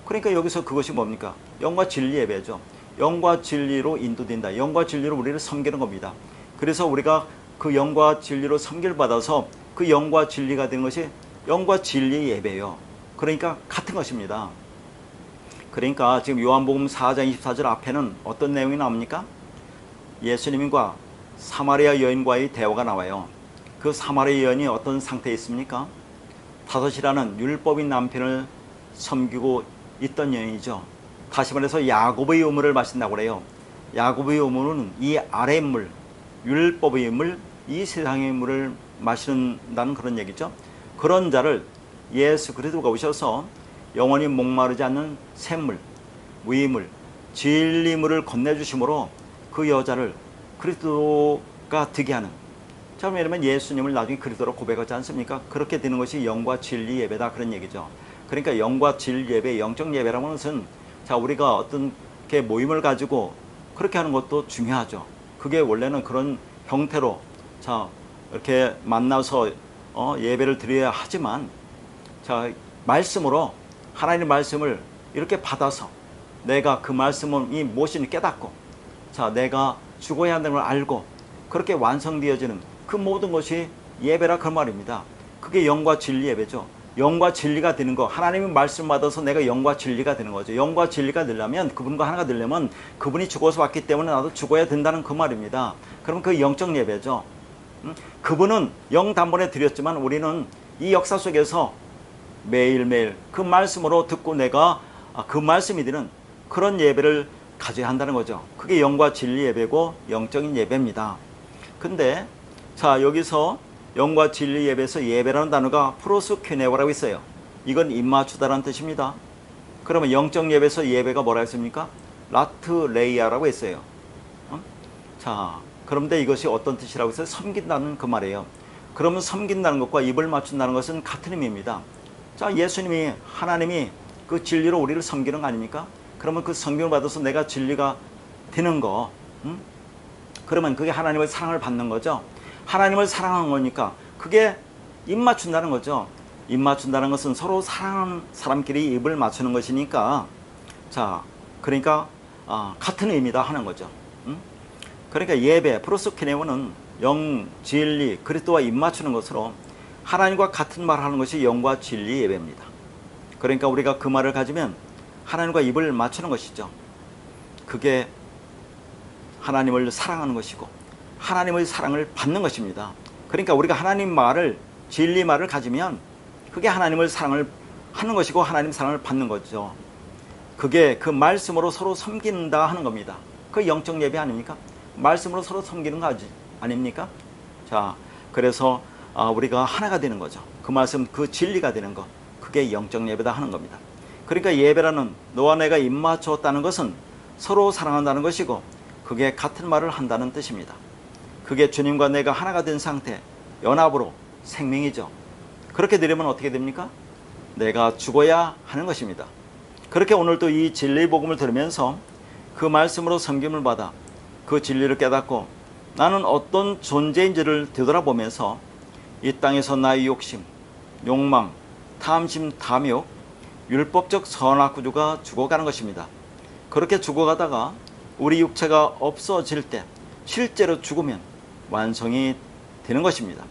그러니까 여기서 그것이 뭡니까? 영과 진리 예배죠. 영과 진리로 인도된다. 영과 진리로 우리를 섬기는 겁니다. 그래서 우리가 그 영과 진리로 섬기를 받아서 그 영과 진리가 되는 것이 영과 진리 예배예요. 그러니까 같은 것입니다. 그러니까 지금 요한복음 4장 24절 앞에는 어떤 내용이 나옵니까? 예수님과 사마리아 여인과의 대화가 나와요. 그 사마리아 여인이 어떤 상태에 있습니까? 다섯이라는 율법인 남편을 섬기고 있던 여인이죠. 다시 말해서 야곱의 우물을 마신다고 그래요. 야곱의 우물은 이 아래의 물, 율법의 물, 이 세상의 물을 마신다는 그런 얘기죠. 그런 자를 예수 그리스도가 오셔서 영원히 목마르지 않는 샘물, 무이물, 진리물을 건네주심으로 그 여자를 그리스도가 되게 하는, 자, 왜냐면 예수님을 나중에 그리스도로 고백하지 않습니까? 그렇게 되는 것이 영과 진리 예배다, 그런 얘기죠. 그러니까 영과 진리 예배, 영적 예배라는 것은 자, 우리가 어떤 게 모임을 가지고 그렇게 하는 것도 중요하죠. 그게 원래는 그런 형태로 자, 이렇게 만나서 예배를 드려야 하지만 자, 말씀으로 하나님의 말씀을 이렇게 받아서 내가 그 말씀이 무엇인지 깨닫고 자, 내가 죽어야 한다는 걸 알고 그렇게 완성되어지는 그 모든 것이 예배라 그 말입니다. 그게 영과 진리 예배죠. 영과 진리가 되는 거, 하나님의 말씀 받아서 내가 영과 진리가 되는 거죠. 영과 진리가 되려면, 그분과 하나가 되려면 그분이 죽어서 왔기 때문에 나도 죽어야 된다는 그 말입니다. 그럼 그 영적 예배죠. 그분은 영 단번에 드렸지만 우리는 이 역사 속에서 매일매일 그 말씀으로 듣고 내가 그 말씀이 되는 그런 예배를 가져야 한다는 거죠. 그게 영과 진리 예배고 영적인 예배입니다. 근데 자, 여기서 영과 진리 예배에서 예배라는 단어가 프로스큐네오라고 있어요. 이건 입맞추다라는 뜻입니다. 그러면 영적 예배에서 예배가 뭐라 했습니까? 라트레이아라고 했어요. 자, 그런데 이것이 어떤 뜻이라고 했어요? 섬긴다는 그 말이에요. 그러면 섬긴다는 것과 입을 맞춘다는 것은 같은 의미입니다. 자, 예수님이, 하나님이 그 진리로 우리를 섬기는 거 아닙니까? 그러면 그 성경을 받아서 내가 진리가 되는 거, 그러면 그게 하나님의 사랑을 받는 거죠. 하나님을 사랑하는 거니까 그게 입 맞춘다는 거죠. 입 맞춘다는 것은 서로 사랑하는 사람끼리 입을 맞추는 것이니까 자, 그러니까 같은 의미다 하는 거죠. 그러니까 예배, 프로스키네오는 영, 진리, 그리스도와 입 맞추는 것으로 하나님과 같은 말을 하는 것이 영과 진리 예배입니다. 그러니까 우리가 그 말을 가지면 하나님과 입을 맞추는 것이죠. 그게 하나님을 사랑하는 것이고 하나님의 사랑을 받는 것입니다. 그러니까 우리가 하나님 말을, 진리 말을 가지면 그게 하나님을 사랑을 하는 것이고 하나님 사랑을 받는 거죠. 그게 그 말씀으로 서로 섬긴다 하는 겁니다. 그 영적 예배 아닙니까? 말씀으로 서로 섬기는 거 아닙니까? 자, 그래서 우리가 하나가 되는 거죠. 그 말씀, 그 진리가 되는 것, 그게 영적 예배다 하는 겁니다. 그러니까 예배라는 너와 내가 입맞추었다는 것은 서로 사랑한다는 것이고 그게 같은 말을 한다는 뜻입니다. 그게 주님과 내가 하나가 된 상태, 연합으로 생명이죠. 그렇게 되려면 어떻게 됩니까? 내가 죽어야 하는 것입니다. 그렇게 오늘도 이 진리의 복음을 들으면서 그 말씀으로 섬김을 받아 그 진리를 깨닫고 나는 어떤 존재인지를 되돌아보면서 이 땅에서 나의 욕심, 욕망, 탐심, 탐욕, 율법적 선악구조가 죽어가는 것입니다. 그렇게 죽어가다가 우리 육체가 없어질 때 실제로 죽으면 완성이 되는 것입니다.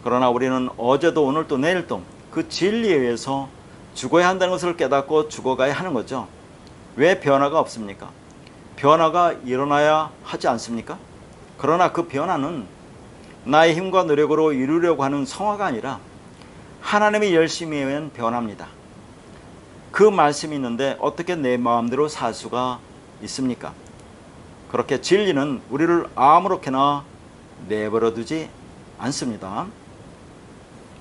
그러나 우리는 어제도 오늘도 내일도 그 진리에 의해서 죽어야 한다는 것을 깨닫고 죽어가야 하는 거죠. 왜 변화가 없습니까? 변화가 일어나야 하지 않습니까? 그러나 그 변화는 나의 힘과 노력으로 이루려고 하는 성화가 아니라 하나님이 열심히 하면 변합니다. 그 말씀이 있는데 어떻게 내 마음대로 살 수가 있습니까? 그렇게 진리는 우리를 아무렇게나 내버려 두지 않습니다.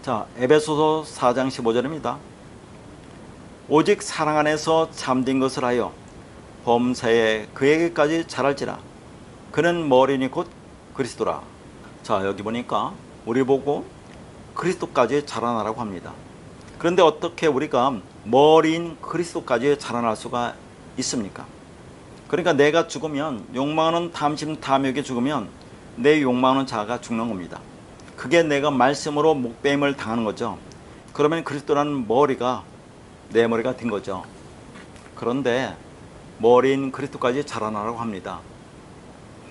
자, 에베소서 4장 15절입니다. 오직 사랑 안에서 참된 것을 하여 범사에 그에게까지 자랄지라. 그는 머리니 곧 그리스도라. 자, 여기 보니까 우리 보고 그리스도까지 자라나라고 합니다. 그런데 어떻게 우리가 머리인 그리스도까지 자라날 수가 있습니까? 그러니까 내가 죽으면, 욕망하는 탐심 탐욕에 죽으면 내 욕망하는 자가 죽는 겁니다. 그게 내가 말씀으로 목배임을 당하는 거죠. 그러면 그리스도라는 머리가 내 머리가 된 거죠. 그런데 머리인 그리스도까지 자라나라고 합니다.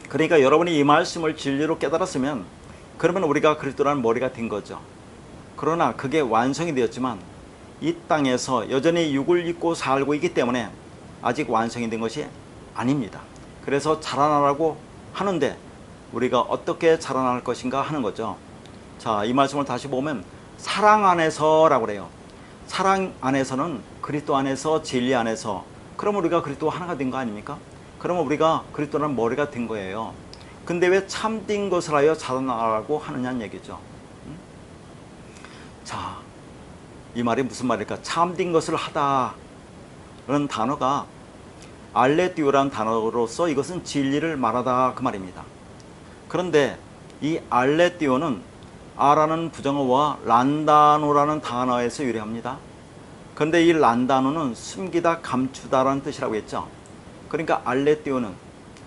그러니까 여러분이 이 말씀을 진리로 깨달았으면 그러면 우리가 그리스도라는 머리가 된 거죠. 그러나 그게 완성이 되었지만 이 땅에서 여전히 육을 입고 살고 있기 때문에 아직 완성이 된 것이 아닙니다. 그래서 자라나라고 하는데 우리가 어떻게 자라날 것인가 하는 거죠. 자, 이 말씀을 다시 보면 사랑 안에서라고 그래요. 사랑 안에서는 그리스도 안에서 진리 안에서, 그럼 우리가 그리스도 하나가 된 거 아닙니까? 그러면 우리가 그리스도라는 머리가 된 거예요. 근데 왜 참된 것을 하여 자라나라고 하느냐는 얘기죠. 자, 이 말이 무슨 말일까? 참된 것을 하다라는 단어가 알레띠오라는 단어로서 이것은 진리를 말하다 그 말입니다. 그런데 이 알레띠오는 아라는 부정어와 란다노라는 단어에서 유래합니다. 그런데 이 란다노는 숨기다, 감추다라는 뜻이라고 했죠. 그러니까 알레띠오는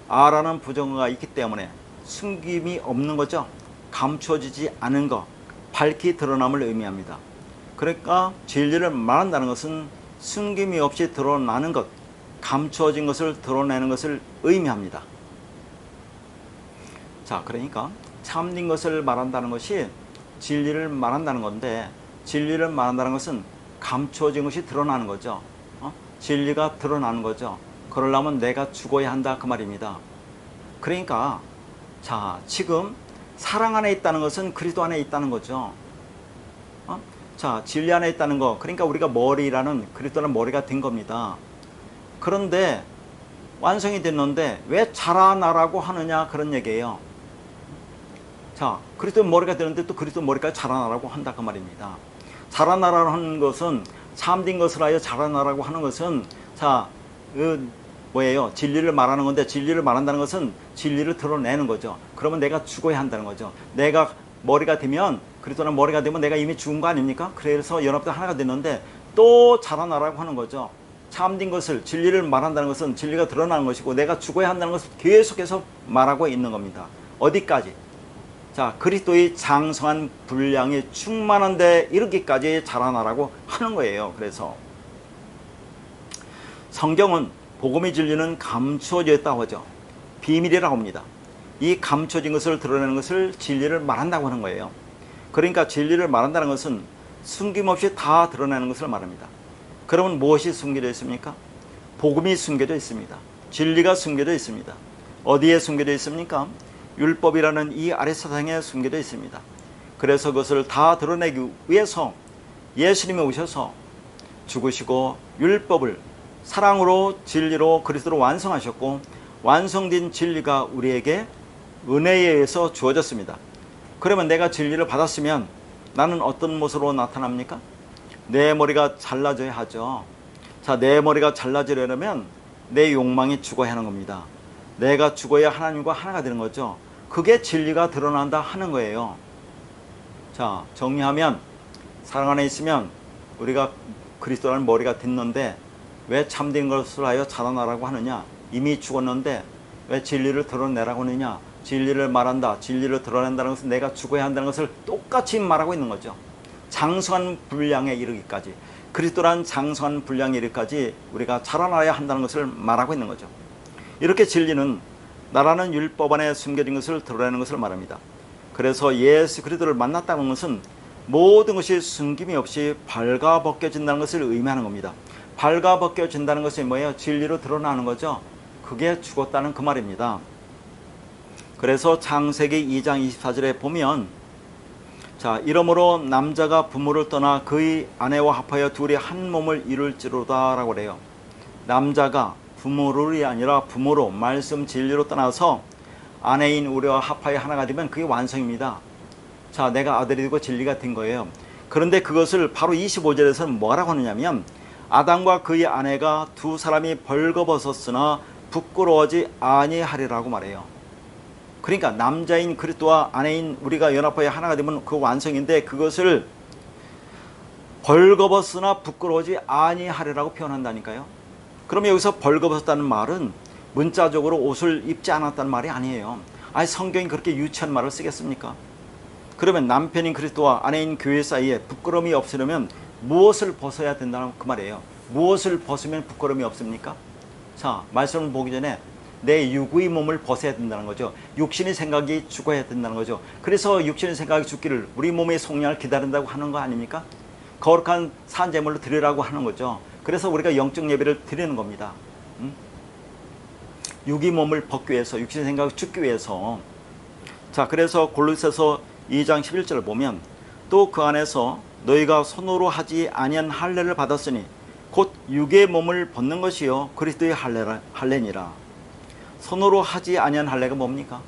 아라는 부정어가 있기 때문에 숨김이 없는 거죠. 감춰지지 않은 것, 밝히 드러남을 의미합니다. 그러니까 진리를 말한다는 것은 숨김이 없이 드러나는 것, 감춰진 것을 드러내는 것을 의미합니다. 자, 그러니까 참된 것을 말한다는 것이 진리를 말한다는 건데, 진리를 말한다는 것은 감춰진 것이 드러나는 거죠. 진리가 드러나는 거죠. 그러려면 내가 죽어야 한다 그 말입니다. 그러니까 자, 지금 사랑 안에 있다는 것은 그리스도 안에 있다는 거죠. 자, 진리 안에 있다는 거, 그러니까 우리가 머리라는, 그리스도라는 머리가 된 겁니다. 그런데 완성이 됐는데 왜 자라나라고 하느냐 그런 얘기예요. 자, 그리스도 머리가 되는데 또 그리스도 머리까지 자라나라고 한다 그 말입니다. 자라나라는 것은, 참된 것을 하여 자라나라고 하는 것은, 자, 뭐예요? 진리를 말하는 건데, 진리를 말한다는 것은 진리를 드러내는 거죠. 그러면 내가 죽어야 한다는 거죠. 내가 머리가 되면, 그리스도는 머리가 되면 내가 이미 죽은 거 아닙니까? 그래서 연합도 하나가 됐는데 또 자라나라고 하는 거죠. 참된 것을, 진리를 말한다는 것은 진리가 드러나는 것이고, 내가 죽어야 한다는 것을 계속해서 말하고 있는 겁니다. 어디까지? 자, 그리스도의 장성한 분량이 충만한 데 이르기까지 자라나라고 하는 거예요. 그래서 성경은 복음의 진리는 감추어져 있다고 하죠. 비밀이라고 합니다. 이 감춰진 것을 드러내는 것을 진리를 말한다고 하는 거예요. 그러니까 진리를 말한다는 것은 숨김없이 다 드러내는 것을 말합니다. 그러면 무엇이 숨겨져 있습니까? 복음이 숨겨져 있습니다. 진리가 숨겨져 있습니다. 어디에 숨겨져 있습니까? 율법이라는 이 아랫사탕에 숨겨져 있습니다. 그래서 그것을 다 드러내기 위해서 예수님이 오셔서 죽으시고 율법을 사랑으로, 진리로, 그리스도로 완성하셨고, 완성된 진리가 우리에게 은혜에 의해서 주어졌습니다. 그러면 내가 진리를 받았으면 나는 어떤 모습으로 나타납니까? 내 머리가 잘라져야 하죠. 자, 내 머리가 잘라지려면 내 욕망이 죽어야 하는 겁니다. 내가 죽어야 하나님과 하나가 되는 거죠. 그게 진리가 드러난다 하는 거예요. 자, 정리하면 사랑 안에 있으면 우리가 그리스도라는 머리가 됐는데 왜 참된 것을 하여 자라나라고 하느냐? 이미 죽었는데 왜 진리를 드러내라고 하느냐? 진리를 말한다, 진리를 드러낸다는 것은 내가 죽어야 한다는 것을 똑같이 말하고 있는 거죠. 장성한 분량에 이르기까지, 그리스도란 장성한 분량에 이르기까지 우리가 자라나야 한다는 것을 말하고 있는 거죠. 이렇게 진리는 나라는 율법 안에 숨겨진 것을 드러내는 것을 말합니다. 그래서 예수 그리스도를 만났다는 것은 모든 것이 숨김이 없이 발가벗겨진다는 것을 의미하는 겁니다. 발가벗겨진다는 것이 뭐예요? 진리로 드러나는 거죠. 그게 죽었다는 그 말입니다. 그래서 창세기 2장 24절에 보면 자, 이러므로 남자가 부모를 떠나 그의 아내와 합하여 둘이 한 몸을 이룰지로다 라고 그래요. 남자가 부모를 아니라 부모로 말씀 진리로 떠나서 아내인 우리와 합하여 하나가 되면 그게 완성입니다. 자, 내가 아들이 되고 진리가 된 거예요. 그런데 그것을 바로 25절에서는 뭐라고 하느냐면 아담과 그의 아내가 두 사람이 벌거벗었으나 부끄러워하지 아니하리라고 말해요. 그러니까 남자인 그리스도와 아내인 우리가 연합하여 하나가 되면 그 완성인데 그것을 벌거벗으나 부끄러워하지 아니하리라고 표현한다니까요. 그럼 여기서 벌거벗었다는 말은 문자적으로 옷을 입지 않았다는 말이 아니에요. 아니 성경이 그렇게 유치한 말을 쓰겠습니까? 그러면 남편인 그리스도와 아내인 교회 사이에 부끄러움이 없으려면 무엇을 벗어야 된다는 그 말이에요. 무엇을 벗으면 부끄러움이 없습니까? 자, 말씀을 보기 전에 내 육의 몸을 벗어야 된다는 거죠. 육신의 생각이 죽어야 된다는 거죠. 그래서 육신의 생각이 죽기를 우리 몸의 속량을 기다린다고 하는 거 아닙니까? 거룩한 산제물로 드리라고 하는 거죠. 그래서 우리가 영적 예배를 드리는 겁니다. 육의 몸을 벗기 위해서, 육신의 생각이 죽기 위해서. 자, 그래서 골로새서 2장 11절을 보면 또 그 안에서 너희가 손으로 하지 아니한 할례를 받았으니 곧 육의 몸을 벗는 것이요 그리스도의 할례니라. 손으로 하지 아니한 할례가 뭡니까?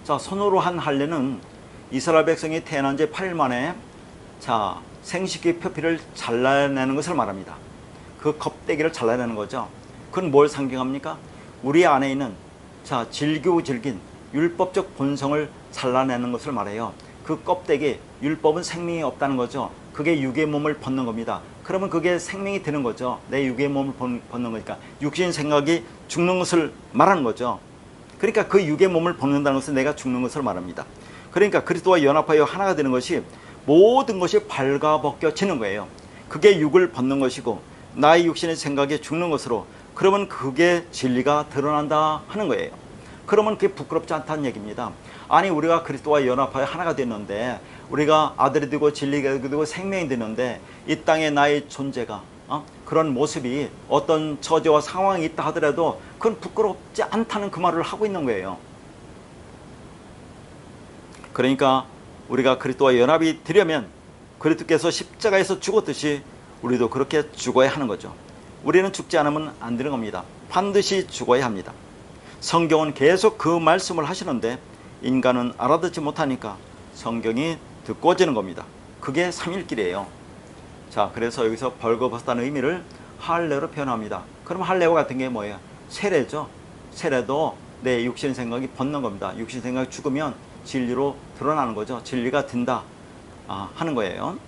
자, 손으로 한 할례는 이스라엘 백성이 태어난 지 8일 만에 자, 생식기 표피를 잘라내는 것을 말합니다. 그 껍데기를 잘라내는 거죠. 그건 뭘 상징합니까? 우리 안에 있는 자, 질긴 율법적 본성을 잘라내는 것을 말해요. 그 껍데기, 율법은 생명이 없다는 거죠. 그게 육의 몸을 벗는 겁니다. 그러면 그게 생명이 되는 거죠. 내 육의 몸을 벗는 거니까 육신 생각이 죽는 것을 말하는 거죠. 그러니까 그 육의 몸을 벗는다는 것은 내가 죽는 것을 말합니다. 그러니까 그리스도와 연합하여 하나가 되는 것이 모든 것이 발가벗겨지는 거예요. 그게 육을 벗는 것이고 나의 육신의 생각이 죽는 것으로 그러면 그게 진리가 드러난다 하는 거예요. 그러면 그게 부끄럽지 않다는 얘기입니다. 아니 우리가 그리스도와 연합하여 하나가 됐는데 우리가 아들이 되고 진리가 되고 생명이 되는데 이 땅에 나의 존재가 그런 모습이 어떤 처지와 상황이 있다 하더라도 그건 부끄럽지 않다는 그 말을 하고 있는 거예요. 그러니까 우리가 그리스도와 연합이 되려면 그리스도께서 십자가에서 죽었듯이 우리도 그렇게 죽어야 하는 거죠. 우리는 죽지 않으면 안 되는 겁니다. 반드시 죽어야 합니다. 성경은 계속 그 말씀을 하시는데 인간은 알아듣지 못하니까 성경이 듣고지는 겁니다. 그게 삼일길이에요. 자, 그래서 여기서 벌거벗었다는 의미를 할례로 표현합니다. 그럼 할례와 같은 게 뭐예요? 세례죠. 세례도 내 육신 생각이 벗는 겁니다. 육신 생각이 죽으면 진리로 드러나는 거죠. 진리가 된다 하는 거예요.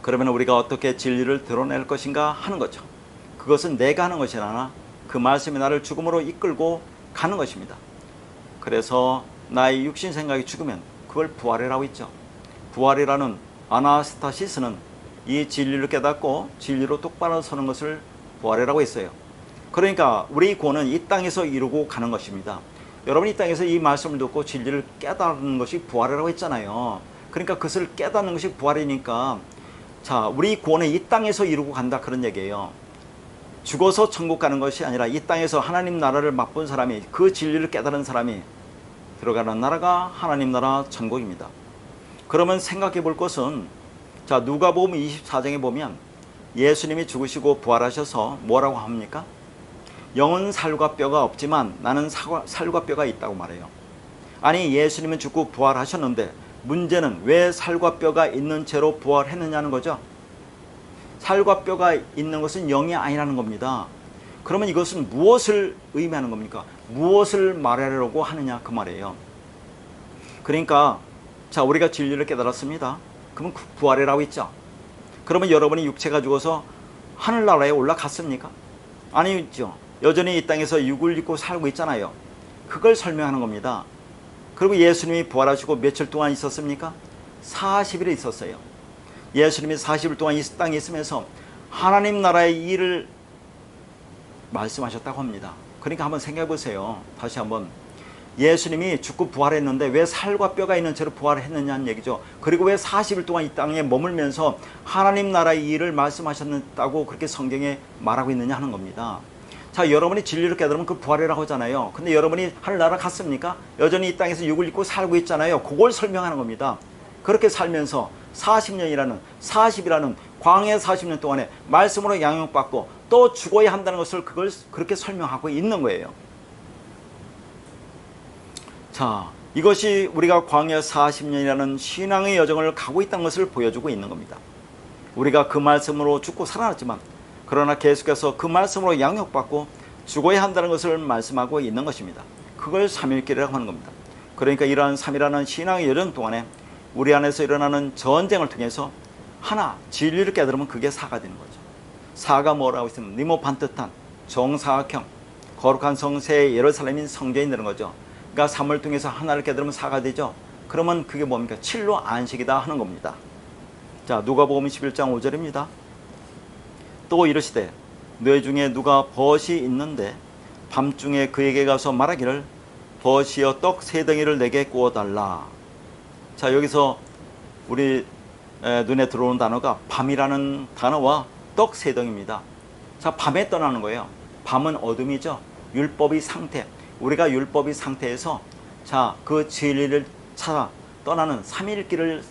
그러면 우리가 어떻게 진리를 드러낼 것인가 하는 거죠. 그것은 내가 하는 것이 아니라 그 말씀이 나를 죽음으로 이끌고 가는 것입니다. 그래서 나의 육신 생각이 죽으면 그걸 부활이라고 있죠. 부활이라는 아나스타시스는 이 진리를 깨닫고 진리로 똑바로 서는 것을 부활이라고 했어요. 그러니까 우리 구원은 이 땅에서 이루고 가는 것입니다. 여러분이 이 땅에서 이 말씀을 듣고 진리를 깨닫는 것이 부활이라고 했잖아요. 그러니까 그것을 깨닫는 것이 부활이니까 자, 우리 구원은 이 땅에서 이루고 간다 그런 얘기예요. 죽어서 천국 가는 것이 아니라 이 땅에서 하나님 나라를 맛본 사람이 그 진리를 깨달은 사람이 들어가는 나라가 하나님 나라 천국입니다. 그러면 생각해 볼 것은 자, 누가복음 24장에 보면 예수님이 죽으시고 부활하셔서 뭐라고 합니까? 영은 살과 뼈가 없지만 나는 살과 뼈가 있다고 말해요. 아니 예수님은 죽고 부활하셨는데 문제는 왜 살과 뼈가 있는 채로 부활했느냐는 거죠. 살과 뼈가 있는 것은 영이 아니라는 겁니다. 그러면 이것은 무엇을 의미하는 겁니까? 무엇을 말하려고 하느냐 그 말이에요. 그러니까 자, 우리가 진리를 깨달았습니다. 그러면 부활이라고 있죠. 그러면 여러분이 육체가 죽어서 하늘나라에 올라갔습니까? 아니죠. 여전히 이 땅에서 육을 입고 살고 있잖아요. 그걸 설명하는 겁니다. 그리고 예수님이 부활하시고 며칠 동안 있었습니까? 40일 있었어요. 예수님이 40일 동안 이 땅에 있으면서 하나님 나라의 일을 말씀하셨다고 합니다. 그러니까 한번 생각해 보세요. 다시 한번. 예수님이 죽고 부활했는데 왜 살과 뼈가 있는 채로 부활했느냐는 얘기죠. 그리고 왜 40일 동안 이 땅에 머물면서 하나님 나라의 일을 말씀하셨다고 그렇게 성경에 말하고 있느냐 하는 겁니다. 자, 여러분이 진리를 깨달으면 그 부활이라고 하잖아요. 근데 여러분이 하늘나라 갔습니까? 여전히 이 땅에서 육을 입고 살고 있잖아요. 그걸 설명하는 겁니다. 그렇게 살면서 40이라는 광야 40년 동안에 말씀으로 양육받고 또 죽어야 한다는 것을 그걸 그렇게 설명하고 있는 거예요. 자, 이것이 우리가 광야 40년이라는 신앙의 여정을 가고 있다는 것을 보여주고 있는 겁니다. 우리가 그 말씀으로 죽고 살아났지만 그러나 계속해서 그 말씀으로 양육받고 죽어야 한다는 것을 말씀하고 있는 것입니다. 그걸 삼일길이라고 하는 겁니다. 그러니까 이러한 3이라는 신앙의 여정 동안에 우리 안에서 일어나는 전쟁을 통해서 하나 진리를 깨달으면 그게 사가 되는 거죠. 사가 뭐라고 있으면 니모 반듯한 정사각형 거룩한 성새 예루살렘인 성전이 되는 거죠. 그러니까 3을 통해서 하나를 깨달으면 사가 되죠. 그러면 그게 뭡니까? 7로 안식이다 하는 겁니다. 자, 누가복음 11장 5절입니다. 또 이르시되 너희 중에 누가 벗이 있는데 밤중에 그에게 가서 말하기를 벗이여 떡 3덩이를 내게 구워달라. 자, 여기서 우리 눈에 들어오는 단어가 밤이라는 단어와 떡 3덩입니다. 자, 밤에 떠나는 거예요. 밤은 어둠이죠. 율법의 상태. 우리가 율법의 상태에서 자, 그 진리를 찾아 떠나는 3일길을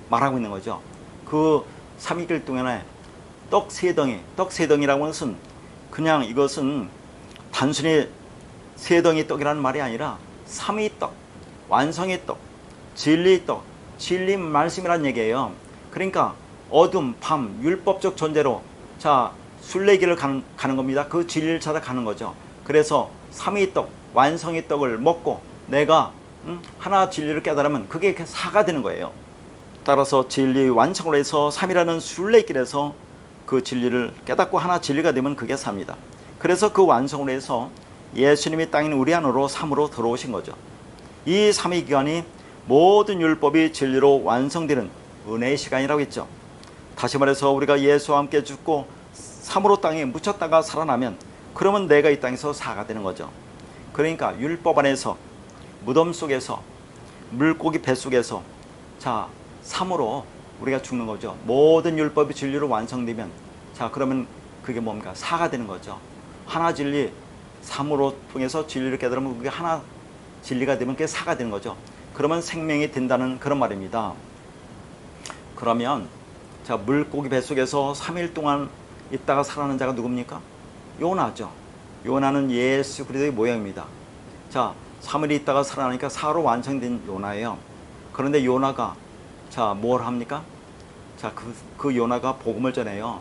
말하고 있는 거죠. 그 3일길 동안에 떡 3덩이, 떡 3덩이라고 하는 것은 그냥 이것은 단순히 3덩이 떡이라는 말이 아니라 3위 떡, 완성의 떡, 진리 떡, 진리 말씀이라는 얘기예요. 그러니까 어둠, 밤, 율법적 존재로 자, 순례길을 가는 겁니다. 그 진리를 찾아가는 거죠. 그래서 3위 떡, 완성의 떡을 먹고 내가 하나 진리를 깨달으면 그게 사가 되는 거예요. 따라서 진리 완성을 해서 3이라는 순례길에서 그 진리를 깨닫고 하나 진리가 되면 그게 삽니다. 그래서 그 완성을 해서 예수님이 땅인 우리 안으로 3으로 들어오신 거죠. 이 3위 기간이 모든 율법이 진리로 완성되는 은혜의 시간이라고 했죠. 다시 말해서 우리가 예수와 함께 죽고 3으로 땅에 묻혔다가 살아나면 그러면 내가 이 땅에서 사가 되는 거죠. 그러니까 율법 안에서 무덤 속에서 물고기 뱃속에서 자 3으로 우리가 죽는 거죠. 모든 율법이 진리로 완성되면 자 그러면 그게 뭡니까? 사가 되는 거죠. 하나 진리 3으로 통해서 진리를 깨달으면 그게 하나 진리가 되면 그게 사가 되는 거죠. 그러면 생명이 된다는 그런 말입니다. 그러면 자 물고기 뱃속에서 3일 동안 있다가 살아난 자가 누굽니까? 요나죠. 요나는 예수 그리스도의 모형입니다. 자 3일 있다가 살아나니까 4로 완성된 요나예요. 그런데 요나가 자 뭘 합니까? 자 그 요나가 복음을 전해요.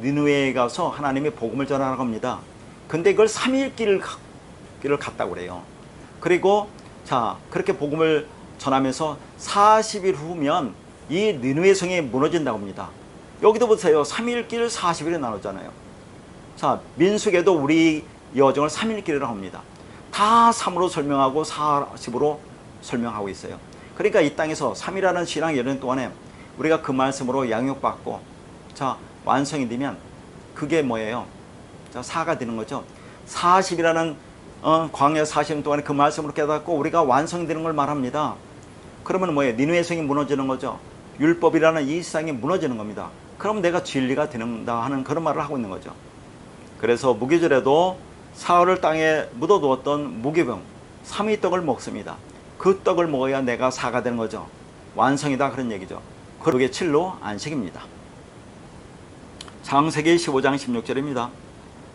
니느웨에 가서 하나님의 복음을 전하라고 합니다. 근데 이걸 3일 길을 갔다고 그래요. 그리고 자 그렇게 복음을 전하면서 40일 후면 이 니느웨 성이 무너진다고 합니다. 여기도 보세요. 3일 길 40일에 나눴잖아요. 자 민수기에도 우리 여정을 3일 길이라고 합니다. 다 3으로 설명하고 40으로 설명하고 있어요. 그러니까 이 땅에서 3이라는 신앙 여정 동안에 우리가 그 말씀으로 양육받고 자 완성이 되면 그게 뭐예요? 자 4가 되는 거죠. 40이라는 광야 40년 동안에 그 말씀으로 깨닫고 우리가 완성되는 걸 말합니다. 그러면 뭐예요? 니느웨 성이 무너지는 거죠. 율법이라는 이 세상이 무너지는 겁니다. 그럼 내가 진리가 되는다 하는 그런 말을 하고 있는 거죠. 그래서 무교절에도 사흘을 땅에 묻어두었던 무교병 3위 떡을 먹습니다. 그 떡을 먹어야 내가 사가 되는 거죠. 완성이다 그런 얘기죠. 그게 7로 안식입니다. 창세기 15장 16절입니다.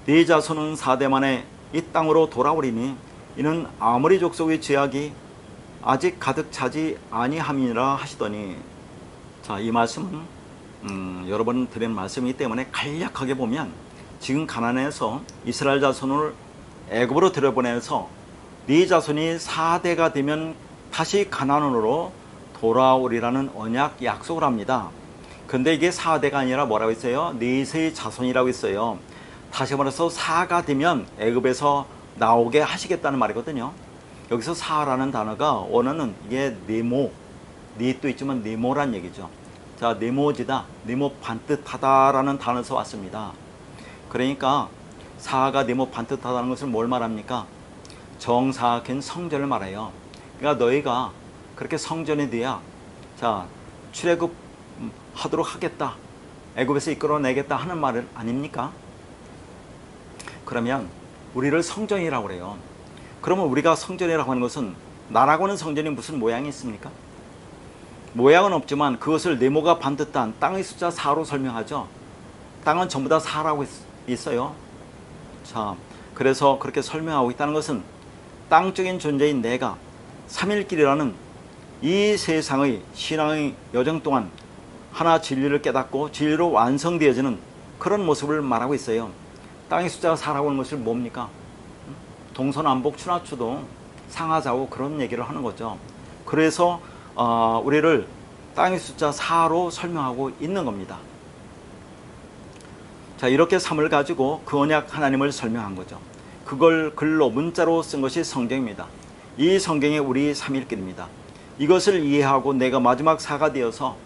네 자손은 4대 만에 이 땅으로 돌아오리니 이는 아모리 족속의 죄악이 아직 가득 차지 아니함이라 하시더니 자, 이 말씀은 여러 번 드린 말씀이기 때문에 간략하게 보면 지금 가나안에서 이스라엘 자손을 애굽으로 들여보내서 네 자손이 4대가 되면 다시 가나안으로 돌아오리라는 언약 약속을 합니다. 근데 이게 4대가 아니라 뭐라고 했어요? 넷의 자손이라고 했어요. 다시 말해서 4가 되면 애굽에서 나오게 하시겠다는 말이거든요. 여기서 4라는 단어가 원어는 이게 네모, 넷도 있지만 네모란 얘기죠. 자, 네모지다, 네모 반듯하다라는 단어에서 왔습니다. 그러니까 4가 네모 반듯하다는 것을 뭘 말합니까? 정사각인 성전을 말해요. 그러니까 너희가 그렇게 성전이 돼야 자 출애굽 하도록 하겠다, 애굽에서 이끌어내겠다 하는 말은 아닙니까? 그러면 우리를 성전이라고 그래요. 그러면 우리가 성전이라고 하는 것은 나라고 하는 성전이 무슨 모양이 있습니까? 모양은 없지만 그것을 네모가 반듯한 땅의 숫자 4로 설명하죠. 땅은 전부 다 4라고 있어요. 자, 그래서 그렇게 설명하고 있다는 것은 땅적인 존재인 내가 삼일길이라는 이 세상의 신앙의 여정 동안 하나 진리를 깨닫고 진리로 완성되어지는 그런 모습을 말하고 있어요. 땅의 숫자가 4라고 하는 것이 뭡니까? 동서남북 추나추동 상하좌우 그런 얘기를 하는 거죠. 그래서 우리를 땅의 숫자 4로 설명하고 있는 겁니다. 자, 이렇게 삶을 가지고 그 언약 하나님을 설명한 거죠. 그걸 글로 문자로 쓴 것이 성경입니다. 이 성경이 우리 삼일길입니다. 이것을 이해하고 내가 마지막 사가 되어서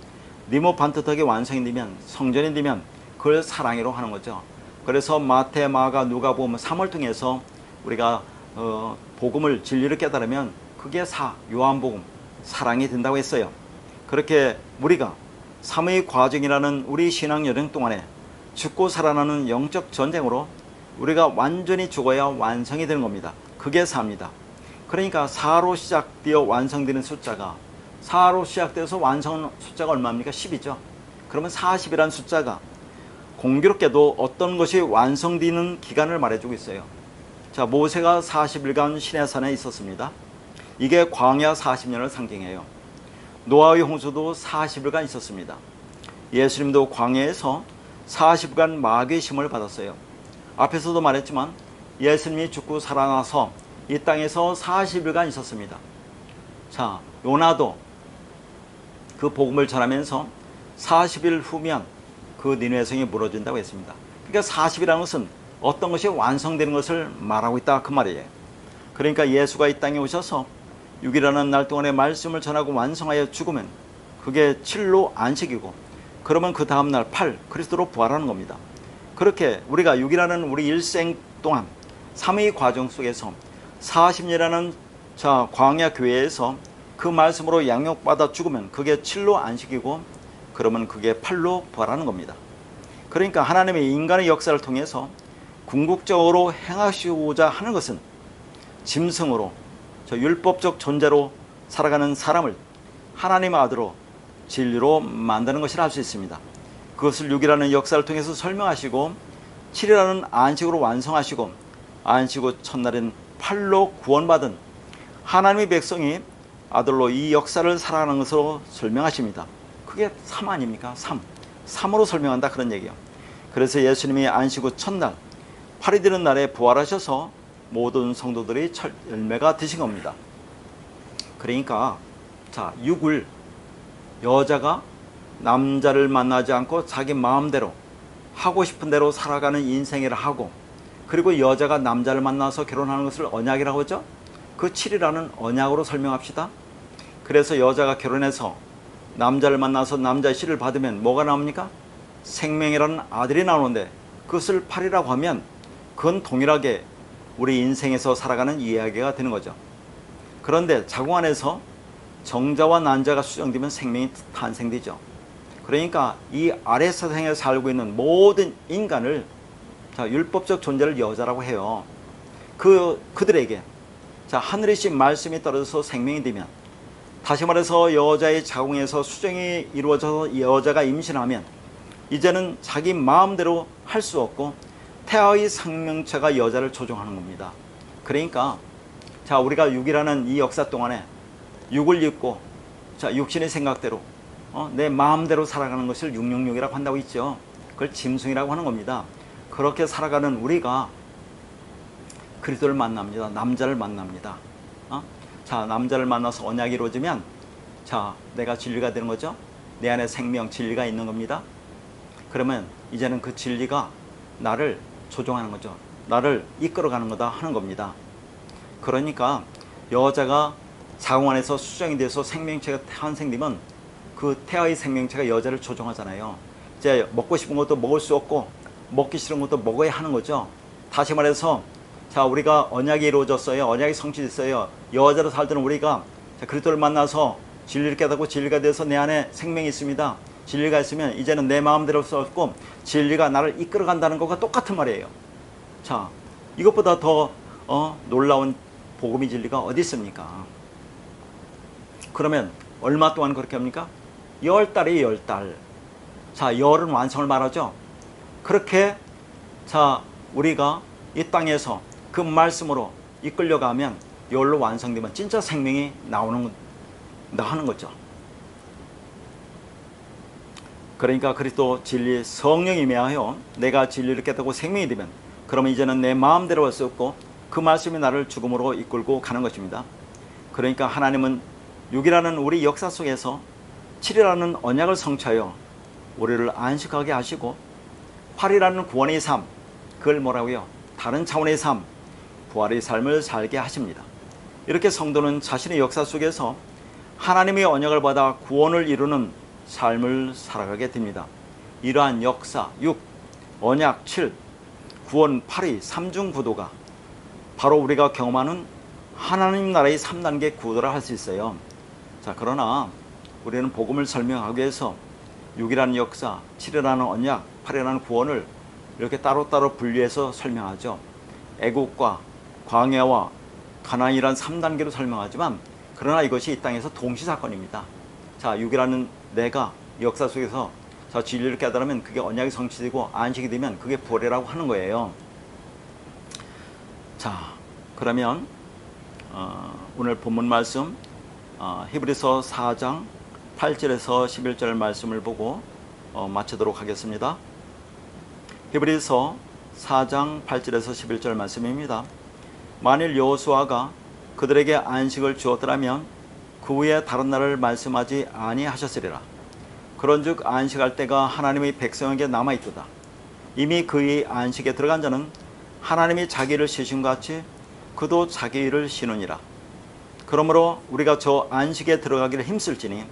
네모 반듯하게 완성이 되면, 성전이 되면 그걸 사랑이로 하는 거죠. 그래서 마태, 마가, 누가복음 3을 통해서 우리가 복음을 진리를 깨달으면 그게 요한복음 사랑이 된다고 했어요. 그렇게 우리가 삶의 과정이라는 우리 신앙 여정 동안에 죽고 살아나는 영적 전쟁으로 우리가 완전히 죽어야 완성이 되는 겁니다. 그게 4입니다. 그러니까 4로 시작되어 완성되는 숫자가 4로 시작되어서 완성 숫자가 얼마입니까? 10이죠. 그러면 40이라는 숫자가 공교롭게도 어떤 것이 완성되는 기간을 말해주고 있어요. 자, 모세가 40일간 시내산에 있었습니다. 이게 광야 40년을 상징해요. 노아의 홍수도 40일간 있었습니다. 예수님도 광야에서 40일간 마귀의 심을 받았어요. 앞에서도 말했지만 예수님이 죽고 살아나서 이 땅에서 40일간 있었습니다. 자, 요나도 그 복음을 전하면서 40일 후면 그 니느웨 성이 무너진다고 했습니다. 그러니까 40이라는 것은 어떤 것이 완성되는 것을 말하고 있다 그 말이에요. 그러니까 예수가 이 땅에 오셔서 6일이라는 날 동안에 말씀을 전하고 완성하여 죽으면 그게 7로 안식이고, 그러면 그 다음날 8 그리스도로 부활하는 겁니다. 그렇게 우리가 6이라는 우리 일생 동안 3의 과정 속에서 40년이라는 광야 교회에서 그 말씀으로 양육받아 죽으면 그게 7로 안식이고, 그러면 그게 8로 부활하는 겁니다. 그러니까 하나님의 인간의 역사를 통해서 궁극적으로 행하시고자 하는 것은 짐승으로 율법적 존재로 살아가는 사람을 하나님의 아들로 진리로 만드는 것이라 할 수 있습니다. 그것을 6이라는 역사를 통해서 설명하시고 7이라는 안식으로 완성하시고 안식 후 첫날인 8로 구원받은 하나님의 백성이 아들로 이 역사를 살아가는 것으로 설명하십니다. 그게 3 아닙니까? 3으로 설명한다 그런 얘기예요. 그래서 예수님이 안식 후 첫날 8이 되는 날에 부활하셔서 모든 성도들이 열매가 되신 겁니다. 그러니까 6을 여자가 남자를 만나지 않고 자기 마음대로 하고 싶은 대로 살아가는 인생이라 하고, 그리고 여자가 남자를 만나서 결혼하는 것을 언약이라고 하죠. 그 7이라는 언약으로 설명합시다. 그래서 여자가 결혼해서 남자를 만나서 남자의 씨를 받으면 뭐가 나옵니까? 생명이라는 아들이 나오는데 그것을 8이라고 하면 그건 동일하게 우리 인생에서 살아가는 이야기가 되는 거죠. 그런데 자궁 안에서 정자와 난자가 수정되면 생명이 탄생되죠. 그러니까 이 아래 세상에 살고 있는 모든 인간을 율법적 존재를 여자라고 해요. 그들에게 하늘이신 말씀이 떨어져서 생명이 되면, 다시 말해서 여자의 자궁에서 수정이 이루어져서 여자가 임신하면 이제는 자기 마음대로 할 수 없고 태아의 생명체가 여자를 조종하는 겁니다. 그러니까 우리가 6이라는 이 역사 동안에 6을 입고 육신의 생각대로 내 마음대로 살아가는 것을 666이라고 한다고 있죠. 그걸 짐승이라고 하는 겁니다. 그렇게 살아가는 우리가 그리스도를 만납니다. 남자를 만납니다. 남자를 만나서 언약이 이루어지면 내가 진리가 되는 거죠. 내 안에 생명, 진리가 있는 겁니다. 그러면 이제는 그 진리가 나를 조종하는 거죠. 나를 이끌어가는 거다 하는 겁니다. 그러니까 여자가 자궁 안에서 수정이 돼서 생명체가 탄생되면 그 태아의 생명체가 여자를 조종하잖아요. 이제 먹고 싶은 것도 먹을 수 없고 먹기 싫은 것도 먹어야 하는 거죠. 다시 말해서 우리가 언약이 이루어졌어요. 언약이 성취됐어요. 여자로 살던 우리가 그리스도를 만나서 진리를 깨닫고 진리가 돼서 내 안에 생명이 있습니다. 진리가 있으면 이제는 내 마음대로 수 없고 진리가 나를 이끌어간다는 것과 똑같은 말이에요. 이것보다 더 놀라운 복음의 진리가 어디 있습니까? 그러면 얼마 동안 그렇게 합니까? 10달이에요, 10달. 자, 열은 완성을 말하죠. 그렇게 자, 우리가 이 땅에서 그 말씀으로 이끌려가면 열로 완성되면 진짜 생명이 나하는 거죠. 그러니까 그리스도 진리 성령이 임하여 내가 진리를 깨닫고 생명이 되면 그러면 이제는 내 마음대로 할 수 없고 그 말씀이 나를 죽음으로 이끌고 가는 것입니다. 그러니까 하나님은 6이라는 우리 역사 속에서 7이라는 언약을 성취하여 우리를 안식하게 하시고 8이라는 구원의 삶, 그걸 뭐라고요? 다른 차원의 삶, 부활의 삶을 살게 하십니다. 이렇게 성도는 자신의 역사 속에서 하나님의 언약을 받아 구원을 이루는 삶을 살아가게 됩니다. 이러한 역사 6, 언약 7, 구원 8의 3중 구도가 바로 우리가 경험하는 하나님 나라의 3단계 구도라 할 수 있어요. 자, 그러나 우리는 복음을 설명하기 위해서 6이라는 역사, 7이라는 언약, 8이라는 구원을 이렇게 따로따로 분리해서 설명하죠. 애국과 광야와 가나안이란 3단계로 설명하지만 그러나 이것이 이 땅에서 동시사건입니다. 자, 6이라는 내가 역사 속에서 자, 진리를 깨달으면 그게 언약이 성취되고 안식이 되면 그게 부활이라고 하는 거예요. 자, 그러면 오늘 본문 말씀 히브리서 4장 8절에서 11절 말씀을 보고 마치도록 하겠습니다. 히브리서 4장 8절에서 11절 말씀입니다. 만일 여호수아가 그들에게 안식을 주었더라면 그 후에 다른 날을 말씀하지 아니하셨으리라. 그런즉 안식할 때가 하나님의 백성에게 남아있도다. 이미 그의 안식에 들어간 자는 하나님이 자기 일을 쉬신 것 같이 그도 자기 일을 쉬느니라. 그러므로 우리가 저 안식에 들어가기를 힘쓸지니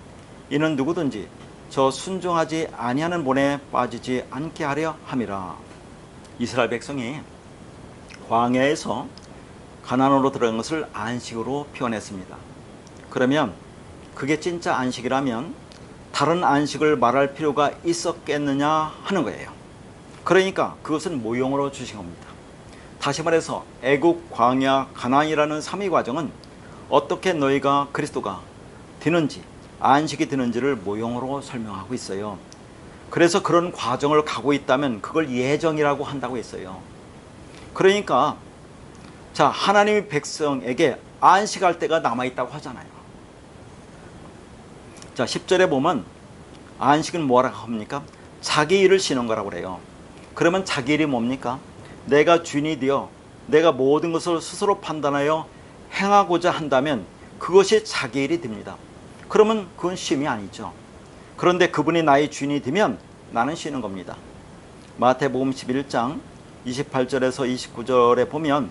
이는 누구든지 저 순종하지 아니하는 본에 빠지지 않게 하려 함이라. 이스라엘 백성이 광야에서 가나안으로 들어간 것을 안식으로 표현했습니다. 그러면 그게 진짜 안식이라면 다른 안식을 말할 필요가 있었겠느냐 하는 거예요. 그러니까 그것은 모형으로 주신 겁니다. 다시 말해서 애국, 광야, 가나안이라는 3위 과정은 어떻게 너희가 그리스도가 되는지 안식이 되는지를 모형으로 설명하고 있어요. 그래서 그런 과정을 가고 있다면 그걸 예정이라고 한다고 했어요. 그러니까 자, 하나님의 백성에게 안식할 때가 남아있다고 하잖아요. 자, 10절에 보면 안식은 뭐라고 합니까? 자기 일을 쉬는 거라고 그래요. 그러면 자기 일이 뭡니까? 내가 주인이 되어 내가 모든 것을 스스로 판단하여 행하고자 한다면 그것이 자기 일이 됩니다. 그러면 그건 쉼이 아니죠. 그런데 그분이 나의 주인이 되면 나는 쉬는 겁니다. 마태복음 11장 28절에서 29절에 보면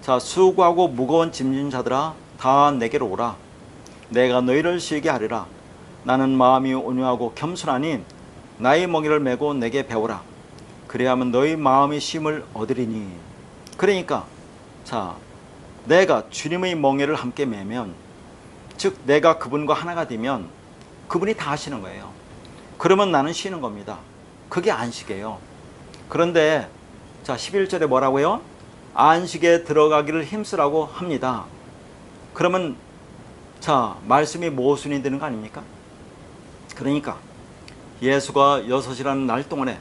자, 수고하고 무거운 짐진 자들아 다 내게로 오라. 내가 너희를 쉬게 하리라. 나는 마음이 온유하고 겸손하니 나의 멍에를 메고 내게 배우라. 그래야면 너희 마음이 쉼을 얻으리니. 그러니까 자, 내가 주님의 멍에를 함께 메면 즉 내가 그분과 하나가 되면 그분이 다 하시는 거예요. 그러면 나는 쉬는 겁니다. 그게 안식이에요. 그런데 자, 11절에 뭐라고요? 안식에 들어가기를 힘쓰라고 합니다. 그러면 자, 말씀이 모순이 되는 거 아닙니까? 그러니까 예수가 6이라는 날 동안에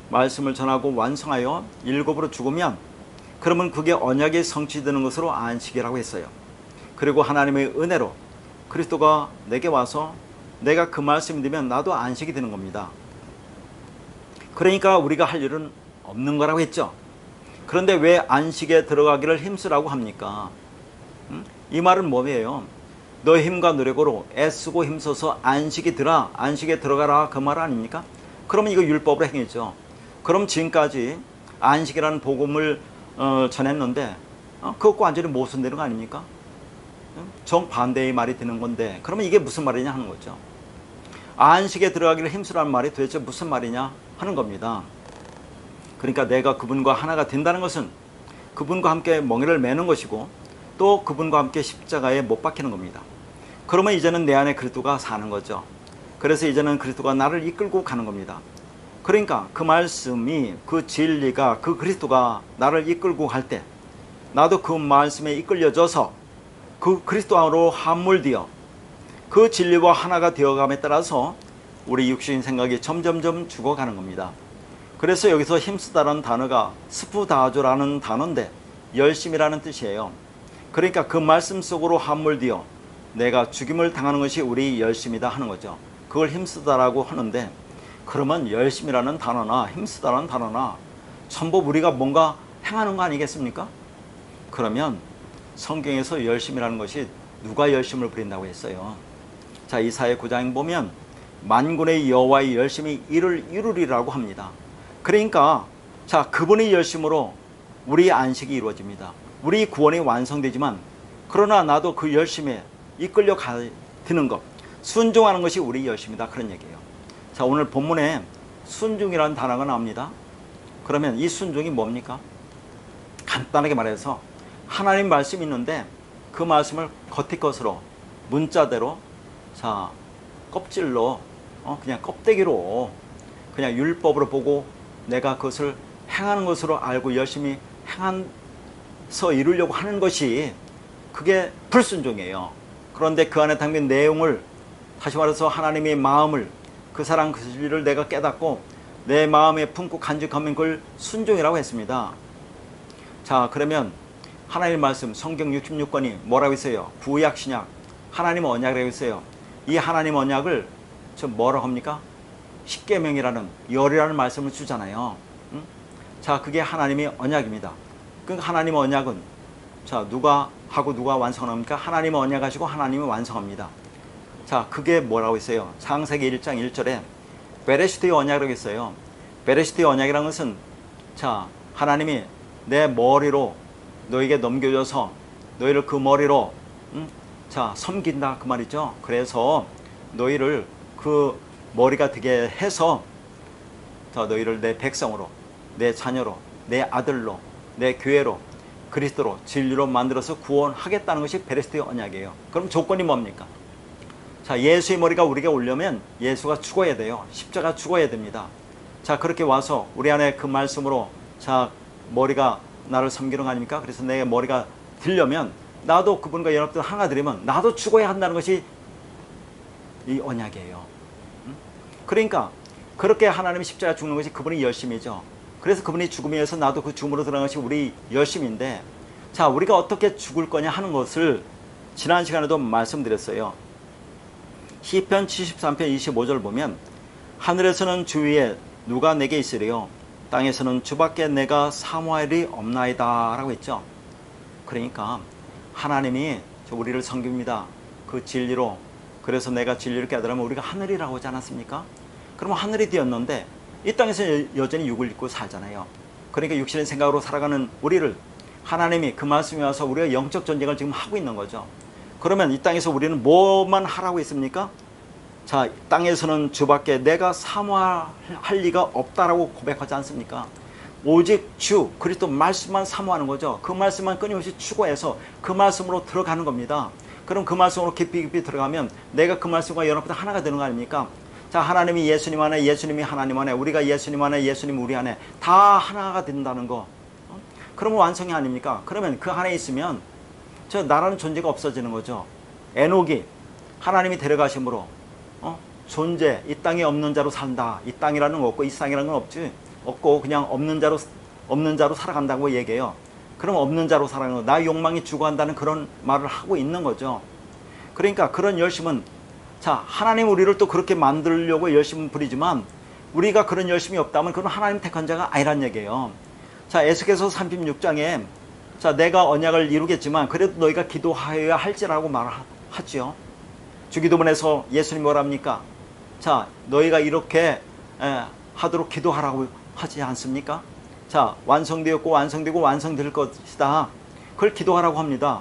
말씀을 전하고 완성하여 7으로 죽으면 그러면 그게 언약이 성취되는 것으로 안식이라고 했어요. 그리고 하나님의 은혜로 그리스도가 내게 와서 내가 그 말씀이 되면 나도 안식이 되는 겁니다. 그러니까 우리가 할 일은 없는 거라고 했죠. 그런데 왜 안식에 들어가기를 힘쓰라고 합니까? 이 말은 뭐예요? 너의 힘과 노력으로 애쓰고 힘써서 안식에 들어가라 그 말 아닙니까? 그러면 이거 율법으로 행했죠. 그럼 지금까지 안식이라는 복음을 전했는데 그것과 완전히 모순되는 거 아닙니까? 정반대의 말이 되는 건데 그러면 이게 무슨 말이냐 하는 거죠. 안식에 들어가기를 힘쓰라는 말이 도대체 무슨 말이냐 하는 겁니다. 그러니까 내가 그분과 하나가 된다는 것은 그분과 함께 멍에를 매는 것이고 또 그분과 함께 십자가에 못 박히는 겁니다. 그러면 이제는 내 안에 그리스도가 사는 거죠. 그래서 이제는 그리스도가 나를 이끌고 가는 겁니다. 그러니까 그 말씀이 그 진리가 그 그리스도가 나를 이끌고 갈 때 나도 그 말씀에 이끌려져서 그 그리스도 안으로 함몰되어 그 진리와 하나가 되어감에 따라서 우리 육신 생각이 점점점 죽어가는 겁니다. 그래서 여기서 힘쓰다라는 단어가 스푸다조라는 단어인데 열심이라는 뜻이에요. 그러니까 그 말씀 속으로 함몰되어 내가 죽임을 당하는 것이 우리 열심이다 하는 거죠. 그걸 힘쓰다라고 하는데, 그러면 열심이라는 단어나 힘쓰다라는 단어나 전부 우리가 뭔가 행하는 거 아니겠습니까? 그러면 성경에서 열심이라는 것이 누가 열심을 부린다고 했어요? 자, 이사야 9장에 보면 만군의 여호와의 열심이 이를 이루리라고 합니다. 그러니까 자, 그분의 열심으로 우리 안식이 이루어집니다. 우리 구원이 완성되지만, 그러나 나도 그 열심에 이끌려 가는 것, 순종하는 것이 우리 열심이다, 그런 얘기예요. 자, 오늘 본문에 순종이라는 단어가 나옵니다. 그러면 이 순종이 뭡니까? 간단하게 말해서 하나님 말씀이 있는데 그 말씀을 겉의 것으로, 문자대로, 자, 껍질로, 그냥 껍데기로 그냥 율법으로 보고 내가 그것을 행하는 것으로 알고 열심히 행해서 이루려고 하는 것이, 그게 불순종이에요. 그런데 그 안에 담긴 내용을, 다시 말해서 하나님의 마음을, 그 사랑 그 진리를 내가 깨닫고 내 마음에 품고 간직하면 그걸 순종이라고 했습니다. 자, 그러면 하나님의 말씀 성경 66권이 뭐라고 했어요? 구약 신약 하나님 언약이라고 했어요. 이 하나님 언약을 저 뭐라고 합니까? 십계명이라는 열이라는 말씀을 주잖아요. 응? 자, 그게 하나님의 언약입니다. 그 하나님의 언약은 자, 누가 하고 누가 완성합니까? 하나님의 언약하시고 하나님이 완성합니다. 자, 그게 뭐라고 했어요? 창세기 1장 1절에 베레시트의 언약이라고 했어요. 베레시트의 언약이라는 것은 자, 하나님이 내 머리로 너에게 넘겨줘서 너희를 그 머리로 자, 섬긴다, 그 말이죠. 그래서 너희를 그 머리가 되게 해서 자, 너희를 내 백성으로, 내 자녀로, 내 아들로, 내 교회로, 그리스도로, 진리로 만들어서 구원하겠다는 것이 베레시트의 언약이에요. 그럼 조건이 뭡니까? 자, 예수의 머리가 우리가 오려면 예수가 죽어야 돼요. 십자가 죽어야 됩니다. 자, 그렇게 와서 우리 안에 그 말씀으로 자, 머리가 나를 섬기는 거 아닙니까? 그래서 내 머리가 되려면 나도 그분과 연합되어 하나 되려면 나도 죽어야 한다는 것이 이 언약이에요. 그러니까 그렇게 하나님이 십자가 죽는 것이 그분의 열심이죠. 그래서 그분이 죽음에 의해서 나도 그 죽음으로 들어간 것이 우리 열심인데, 자, 우리가 어떻게 죽을 거냐 하는 것을 지난 시간에도 말씀드렸어요. 시편 73편 25절 보면 하늘에서는 주 위에 누가 내게 있으리요, 땅에서는 주밖에 내가 사모할 일이 없나이다 라고 했죠. 그러니까 하나님이 우리를 섬깁니다. 그 진리로. 그래서 내가 진리를 깨달으면 우리가 하늘이라고 하지 않았습니까? 그러면 하늘이 되었는데 이 땅에서 여전히 육을 입고 살잖아요. 그러니까 육신의 생각으로 살아가는 우리를 하나님이 그 말씀이 와서 우리가 영적 전쟁을 지금 하고 있는 거죠. 그러면 이 땅에서 우리는 뭐만 하라고 했습니까? 자, 땅에서는 주밖에 내가 사모할 리가 없다라고 고백하지 않습니까? 오직 주 그리스도 말씀만 사모하는 거죠. 그 말씀만 끊임없이 추구해서 그 말씀으로 들어가는 겁니다. 그럼 그 말씀으로 깊이 들어가면 내가 그 말씀과 연합해서 하나가 되는 거 아닙니까? 자, 하나님이 예수님 안에, 예수님이 하나님 안에, 우리가 예수님 안에, 예수님 우리 안에 다 하나가 된다는 거. 그러면 완성이 아닙니까? 그러면 그 안에 있으면 저 나라는 존재가 없어지는 거죠. 에녹이 하나님이 데려가심으로 존재, 이 땅에 없는 자로 산다. 이 땅이라는 건 없고 이 땅이라는 건 없고 그냥 없는 자로 살아간다고 얘기해요. 그럼 없는 자로 살아가는 거, 나의 욕망이 죽어간다는 그런 말을 하고 있는 거죠. 그러니까 그런 열심은, 자, 하나님 우리를 또 그렇게 만들려고 열심을 부리지만 우리가 그런 열심이 없다면 그건 하나님 택한 자가 아니란 얘기예요. 자, 에스겔서 36장에 자, 내가 언약을 이루겠지만 그래도 너희가 기도하여야 할지라고 말하죠. 주기도문에서 예수님 뭐라 합니까? 자, 너희가 이렇게 하도록 기도하라고 하지 않습니까? 자, 완성되었고 완성되고 완성될 것이다. 그걸 기도하라고 합니다.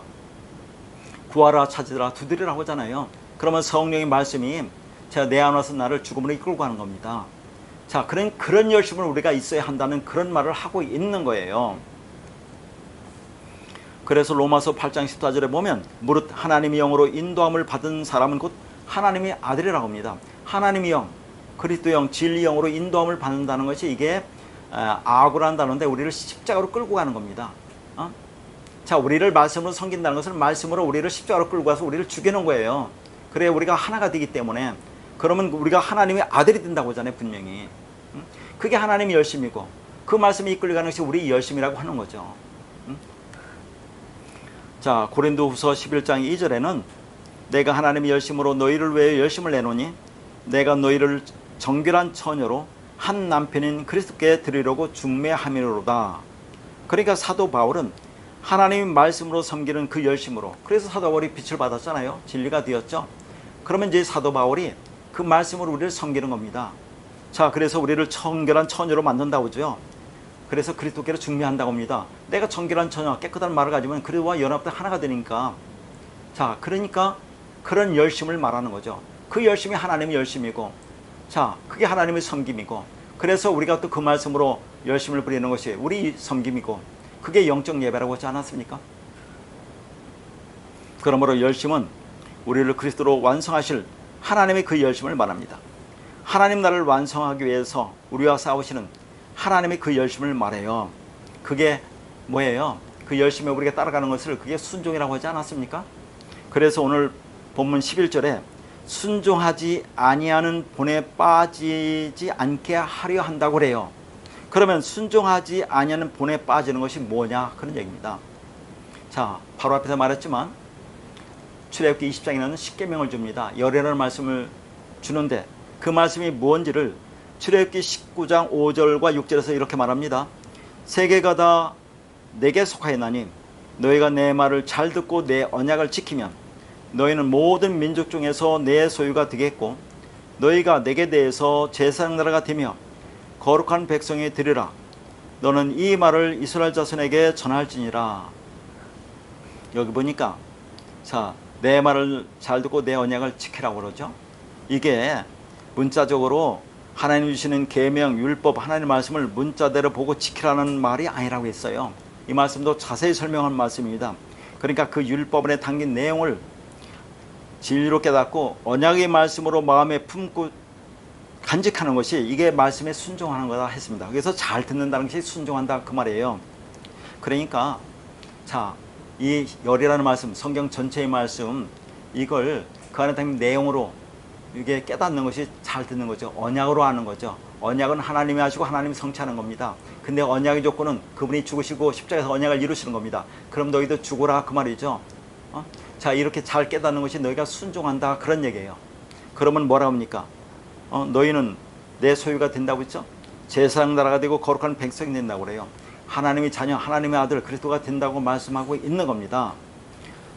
구하라, 찾으라, 두드리라고 하잖아요. 그러면 성령의 말씀이 제가 내 안에 와서 나를 죽음으로 이끌고 가는 겁니다. 자, 그런 열심을 우리가 있어야 한다는 그런 말을 하고 있는 거예요. 그래서 로마서 8장 14절에 보면 무릇 하나님의 영으로 인도함을 받은 사람은 곧 하나님의 아들이라고 합니다. 하나님의 영, 그리스도 영, 진리 영으로 인도함을 받는다는 것이 이게 아고라는 단어인데 우리를 십자가로 끌고 가는 겁니다. 자, 우리를 말씀으로 섬긴다는 것은 말씀으로 우리를 십자가로 끌고 가서 우리를 죽여놓은 거예요. 그래야 우리가 하나가 되기 때문에, 그러면 우리가 하나님의 아들이 된다고 하잖아요, 분명히. 그게 하나님의 열심이고, 그 말씀이 이끌려가는 것이 우리 열심이라고 하는 거죠. 자, 고린도후서 11장 2절에는 내가 하나님의 열심으로 너희를 위해 열심을 내노니 내가 너희를 정결한 처녀로 한 남편인 그리스도께 드리려고 중매함이로다. 그러니까 사도 바울은 하나님의 말씀으로 섬기는 그 열심으로, 그래서 사도 바울이 빛을 받았잖아요. 진리가 되었죠. 그러면 이제 사도 바울이 그 말씀으로 우리를 섬기는 겁니다. 자, 그래서 우리를 정결한 처녀로 만든다고 하죠. 그래서 그리스도께로 중매한다고 합니다. 내가 정결한 처녀, 깨끗한 말을 가지면 그리스도와 연합돼 하나가 되니까, 자, 그러니까 그런 열심을 말하는 거죠. 그 열심이 하나님의 열심이고, 자, 그게 하나님의 섬김이고, 그래서 우리가 또 그 말씀으로 열심을 부리는 것이 우리 섬김이고, 그게 영적 예배라고 하지 않았습니까? 그러므로 열심은 우리를 그리스도로 완성하실 하나님의 그 열심을 말합니다. 하나님 나라를 완성하기 위해서 우리와 싸우시는 하나님의 그 열심을 말해요. 그게 뭐예요? 그 열심에 우리가 따라가는 것을, 그게 순종이라고 하지 않았습니까? 그래서 오늘 본문 11절에 순종하지 아니하는 본에 빠지지 않게 하려 한다고 그래요. 그러면 순종하지 아니하는 본에 빠지는 것이 뭐냐, 그런 얘기입니다. 자, 바로 앞에서 말했지만 출애굽기 20장에는 십계명을 줍니다. 열애라는 말씀을 주는데 그 말씀이 뭔지를 출애굽기 19장 5절과 6절에서 이렇게 말합니다. 세계가 다 내게 속하였나니 너희가 내 말을 잘 듣고 내 언약을 지키면 너희는 모든 민족 중에서 내 소유가 되겠고 너희가 내게 대해서 제사장 나라가 되며 거룩한 백성이 되리라. 너는 이 말을 이스라엘 자손에게 전할지니라. 여기 보니까, 자, 내 말을 잘 듣고 내 언약을 지키라고 그러죠. 이게 문자적으로 하나님 주시는 계명, 율법, 하나님의 말씀을 문자대로 보고 지키라는 말이 아니라고 했어요. 이 말씀도 자세히 설명한 말씀입니다. 그러니까 그 율법에 담긴 내용을 진리로 깨닫고 언약의 말씀으로 마음에 품고 간직하는 것이, 이게 말씀에 순종하는 거다 했습니다. 그래서 잘 듣는다는 것이 순종한다, 그 말이에요. 그러니까 자, 이 열이라는 말씀, 성경 전체의 말씀, 이걸 그 안에 담긴 내용으로 이게 깨닫는 것이 잘 듣는 거죠. 언약으로 하는 거죠. 언약은 하나님이 하시고 하나님이 성취하는 겁니다. 근데 언약의 조건은 그분이 죽으시고 십자가에서 언약을 이루시는 겁니다. 그럼 너희도 죽어라, 그 말이죠. 자, 이렇게 잘 깨닫는 것이 너희가 순종한다, 그런 얘기예요. 그러면 뭐라 합니까? 너희는 내 소유가 된다고 했죠. 제사장 나라가 되고 거룩한 백성이 된다고 그래요. 하나님의 자녀, 하나님의 아들 그리스도가 된다고 말씀하고 있는 겁니다.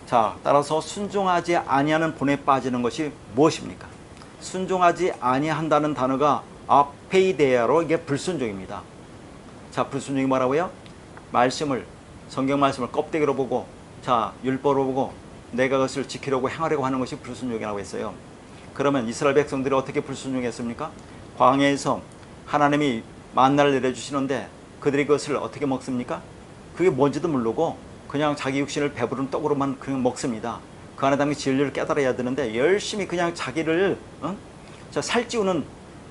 자, 따라서 순종하지 아니하는 본에 빠지는 것이 무엇입니까? 순종하지 아니한다는 단어가 아페이데아로, 이게 불순종입니다. 자, 불순종이 뭐라고요? 말씀을, 성경 말씀을 껍데기로 보고, 자, 율법으로 보고 내가 그것을 지키려고 행하려고 하는 것이 불순종이라고 했어요. 그러면 이스라엘 백성들이 어떻게 불순종했습니까? 광야에서 하나님이 만나를 내려주시는데 그들이 그것을 어떻게 먹습니까? 그게 뭔지도 모르고 그냥 자기 육신을 배부른 떡으로만 그냥 먹습니다. 그 안에 담긴 진리를 깨달아야 되는데 열심히 그냥 자기를 자, 살찌우는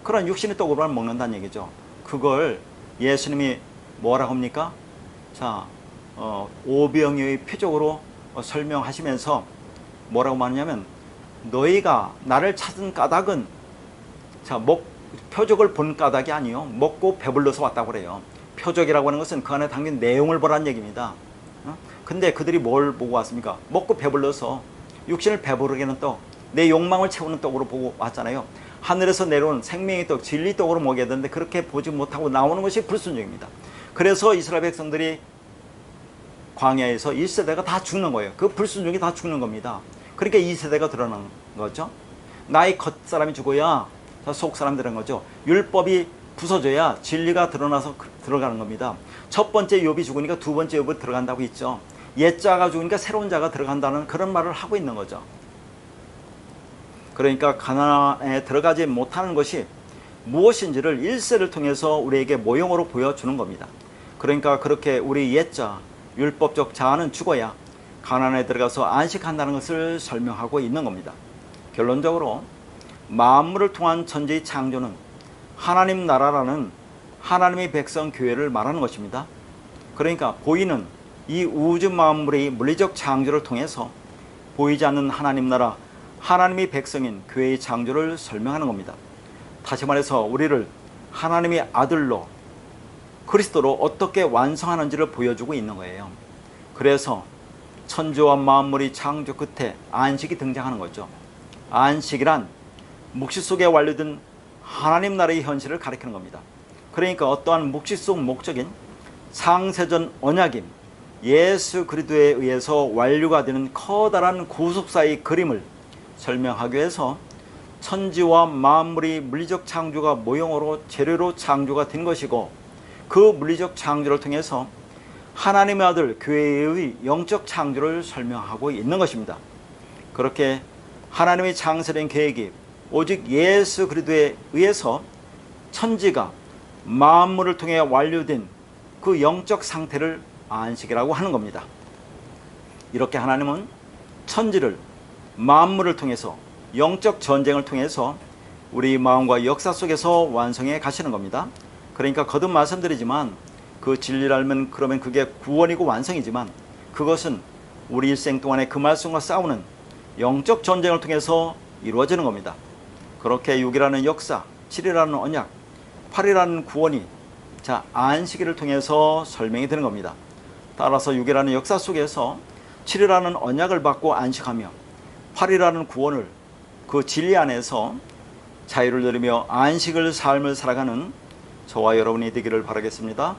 그런 육신의 떡으로만 먹는다는 얘기죠. 그걸 예수님이 뭐라고 합니까? 자, 오병이의 표적으로 설명하시면서 뭐라고 말하냐면, 너희가 나를 찾은 까닭은, 자, 표적을 본 까닭이 아니요, 먹고 배불러서 왔다고 그래요. 표적이라고 하는 것은 그 안에 담긴 내용을 보라는 얘기입니다. 근데 그들이 뭘 보고 왔습니까? 먹고 배불러서 육신을 배부르게 하는 떡, 내 욕망을 채우는 떡으로 보고 왔잖아요. 하늘에서 내려온 생명의 떡, 진리 떡으로 먹여야 되는데 그렇게 보지 못하고 나오는 것이 불순종입니다. 그래서 이스라엘 백성들이 광야에서 1세대가 다 죽는 거예요. 그 불순종이 다 죽는 겁니다. 그러니까 2세대가 드러나는 거죠. 나의 겉사람이 죽어야 속사람 되는 거죠. 율법이 부서져야 진리가 드러나서 들어가는 겁니다. 첫 번째 욥이 죽으니까 두 번째 욥이 들어간다고 했죠. 옛자가 죽으니까 새로운 자가 들어간다는 그런 말을 하고 있는 거죠. 그러니까 가나안에 들어가지 못하는 것이 무엇인지를 1세를 통해서 우리에게 모형으로 보여주는 겁니다. 그러니까 그렇게 우리 옛자, 율법적 자아는 죽어야 가나안에 들어가서 안식한다는 것을 설명하고 있는 겁니다. 결론적으로 만물을 통한 천지의 창조는 하나님 나라라는 하나님의 백성 교회를 말하는 것입니다. 그러니까 보이는 이 우주 만물의 물리적 창조를 통해서 보이지 않는 하나님 나라, 하나님의 백성인 교회의 창조를 설명하는 겁니다. 다시 말해서 우리를 하나님의 아들로 그리스도로 어떻게 완성하는지를 보여주고 있는 거예요. 그래서 천지와 만물의 창조 끝에 안식이 등장하는 거죠. 안식이란 묵시 속에 완료된 하나님 나라의 현실을 가리키는 겁니다. 그러니까 어떠한 묵시 속 목적인 창세전 언약임 예수 그리스도에 의해서 완료가 되는 커다란 구속사의 그림을 설명하기 위해서 천지와 만물의 물리적 창조가 모형으로 재료로 창조가 된 것이고, 그 물리적 창조를 통해서 하나님의 아들 교회의 영적 창조를 설명하고 있는 것입니다. 그렇게 하나님의 창세된 계획이 오직 예수 그리스도에 의해서 천지가 만물을 통해 완료된 그 영적 상태를 안식이라고 하는 겁니다. 이렇게 하나님은 천지를 만물을 통해서 영적 전쟁을 통해서 우리 마음과 역사 속에서 완성해 가시는 겁니다. 그러니까 거듭 말씀드리지만 그 진리를 알면 그러면 그게 구원이고 완성이지만 그것은 우리 일생 동안에 그 말씀과 싸우는 영적 전쟁을 통해서 이루어지는 겁니다. 그렇게 6이라는 역사, 7이라는 언약, 8이라는 구원이 안식일을 통해서 설명이 되는 겁니다. 따라서 6이라는 역사 속에서 7이라는 언약을 받고 안식하며 8이라는 구원을 그 진리 안에서 자유를 누리며 안식을 삶을 살아가는 저와 여러분이 되기를 바라겠습니다.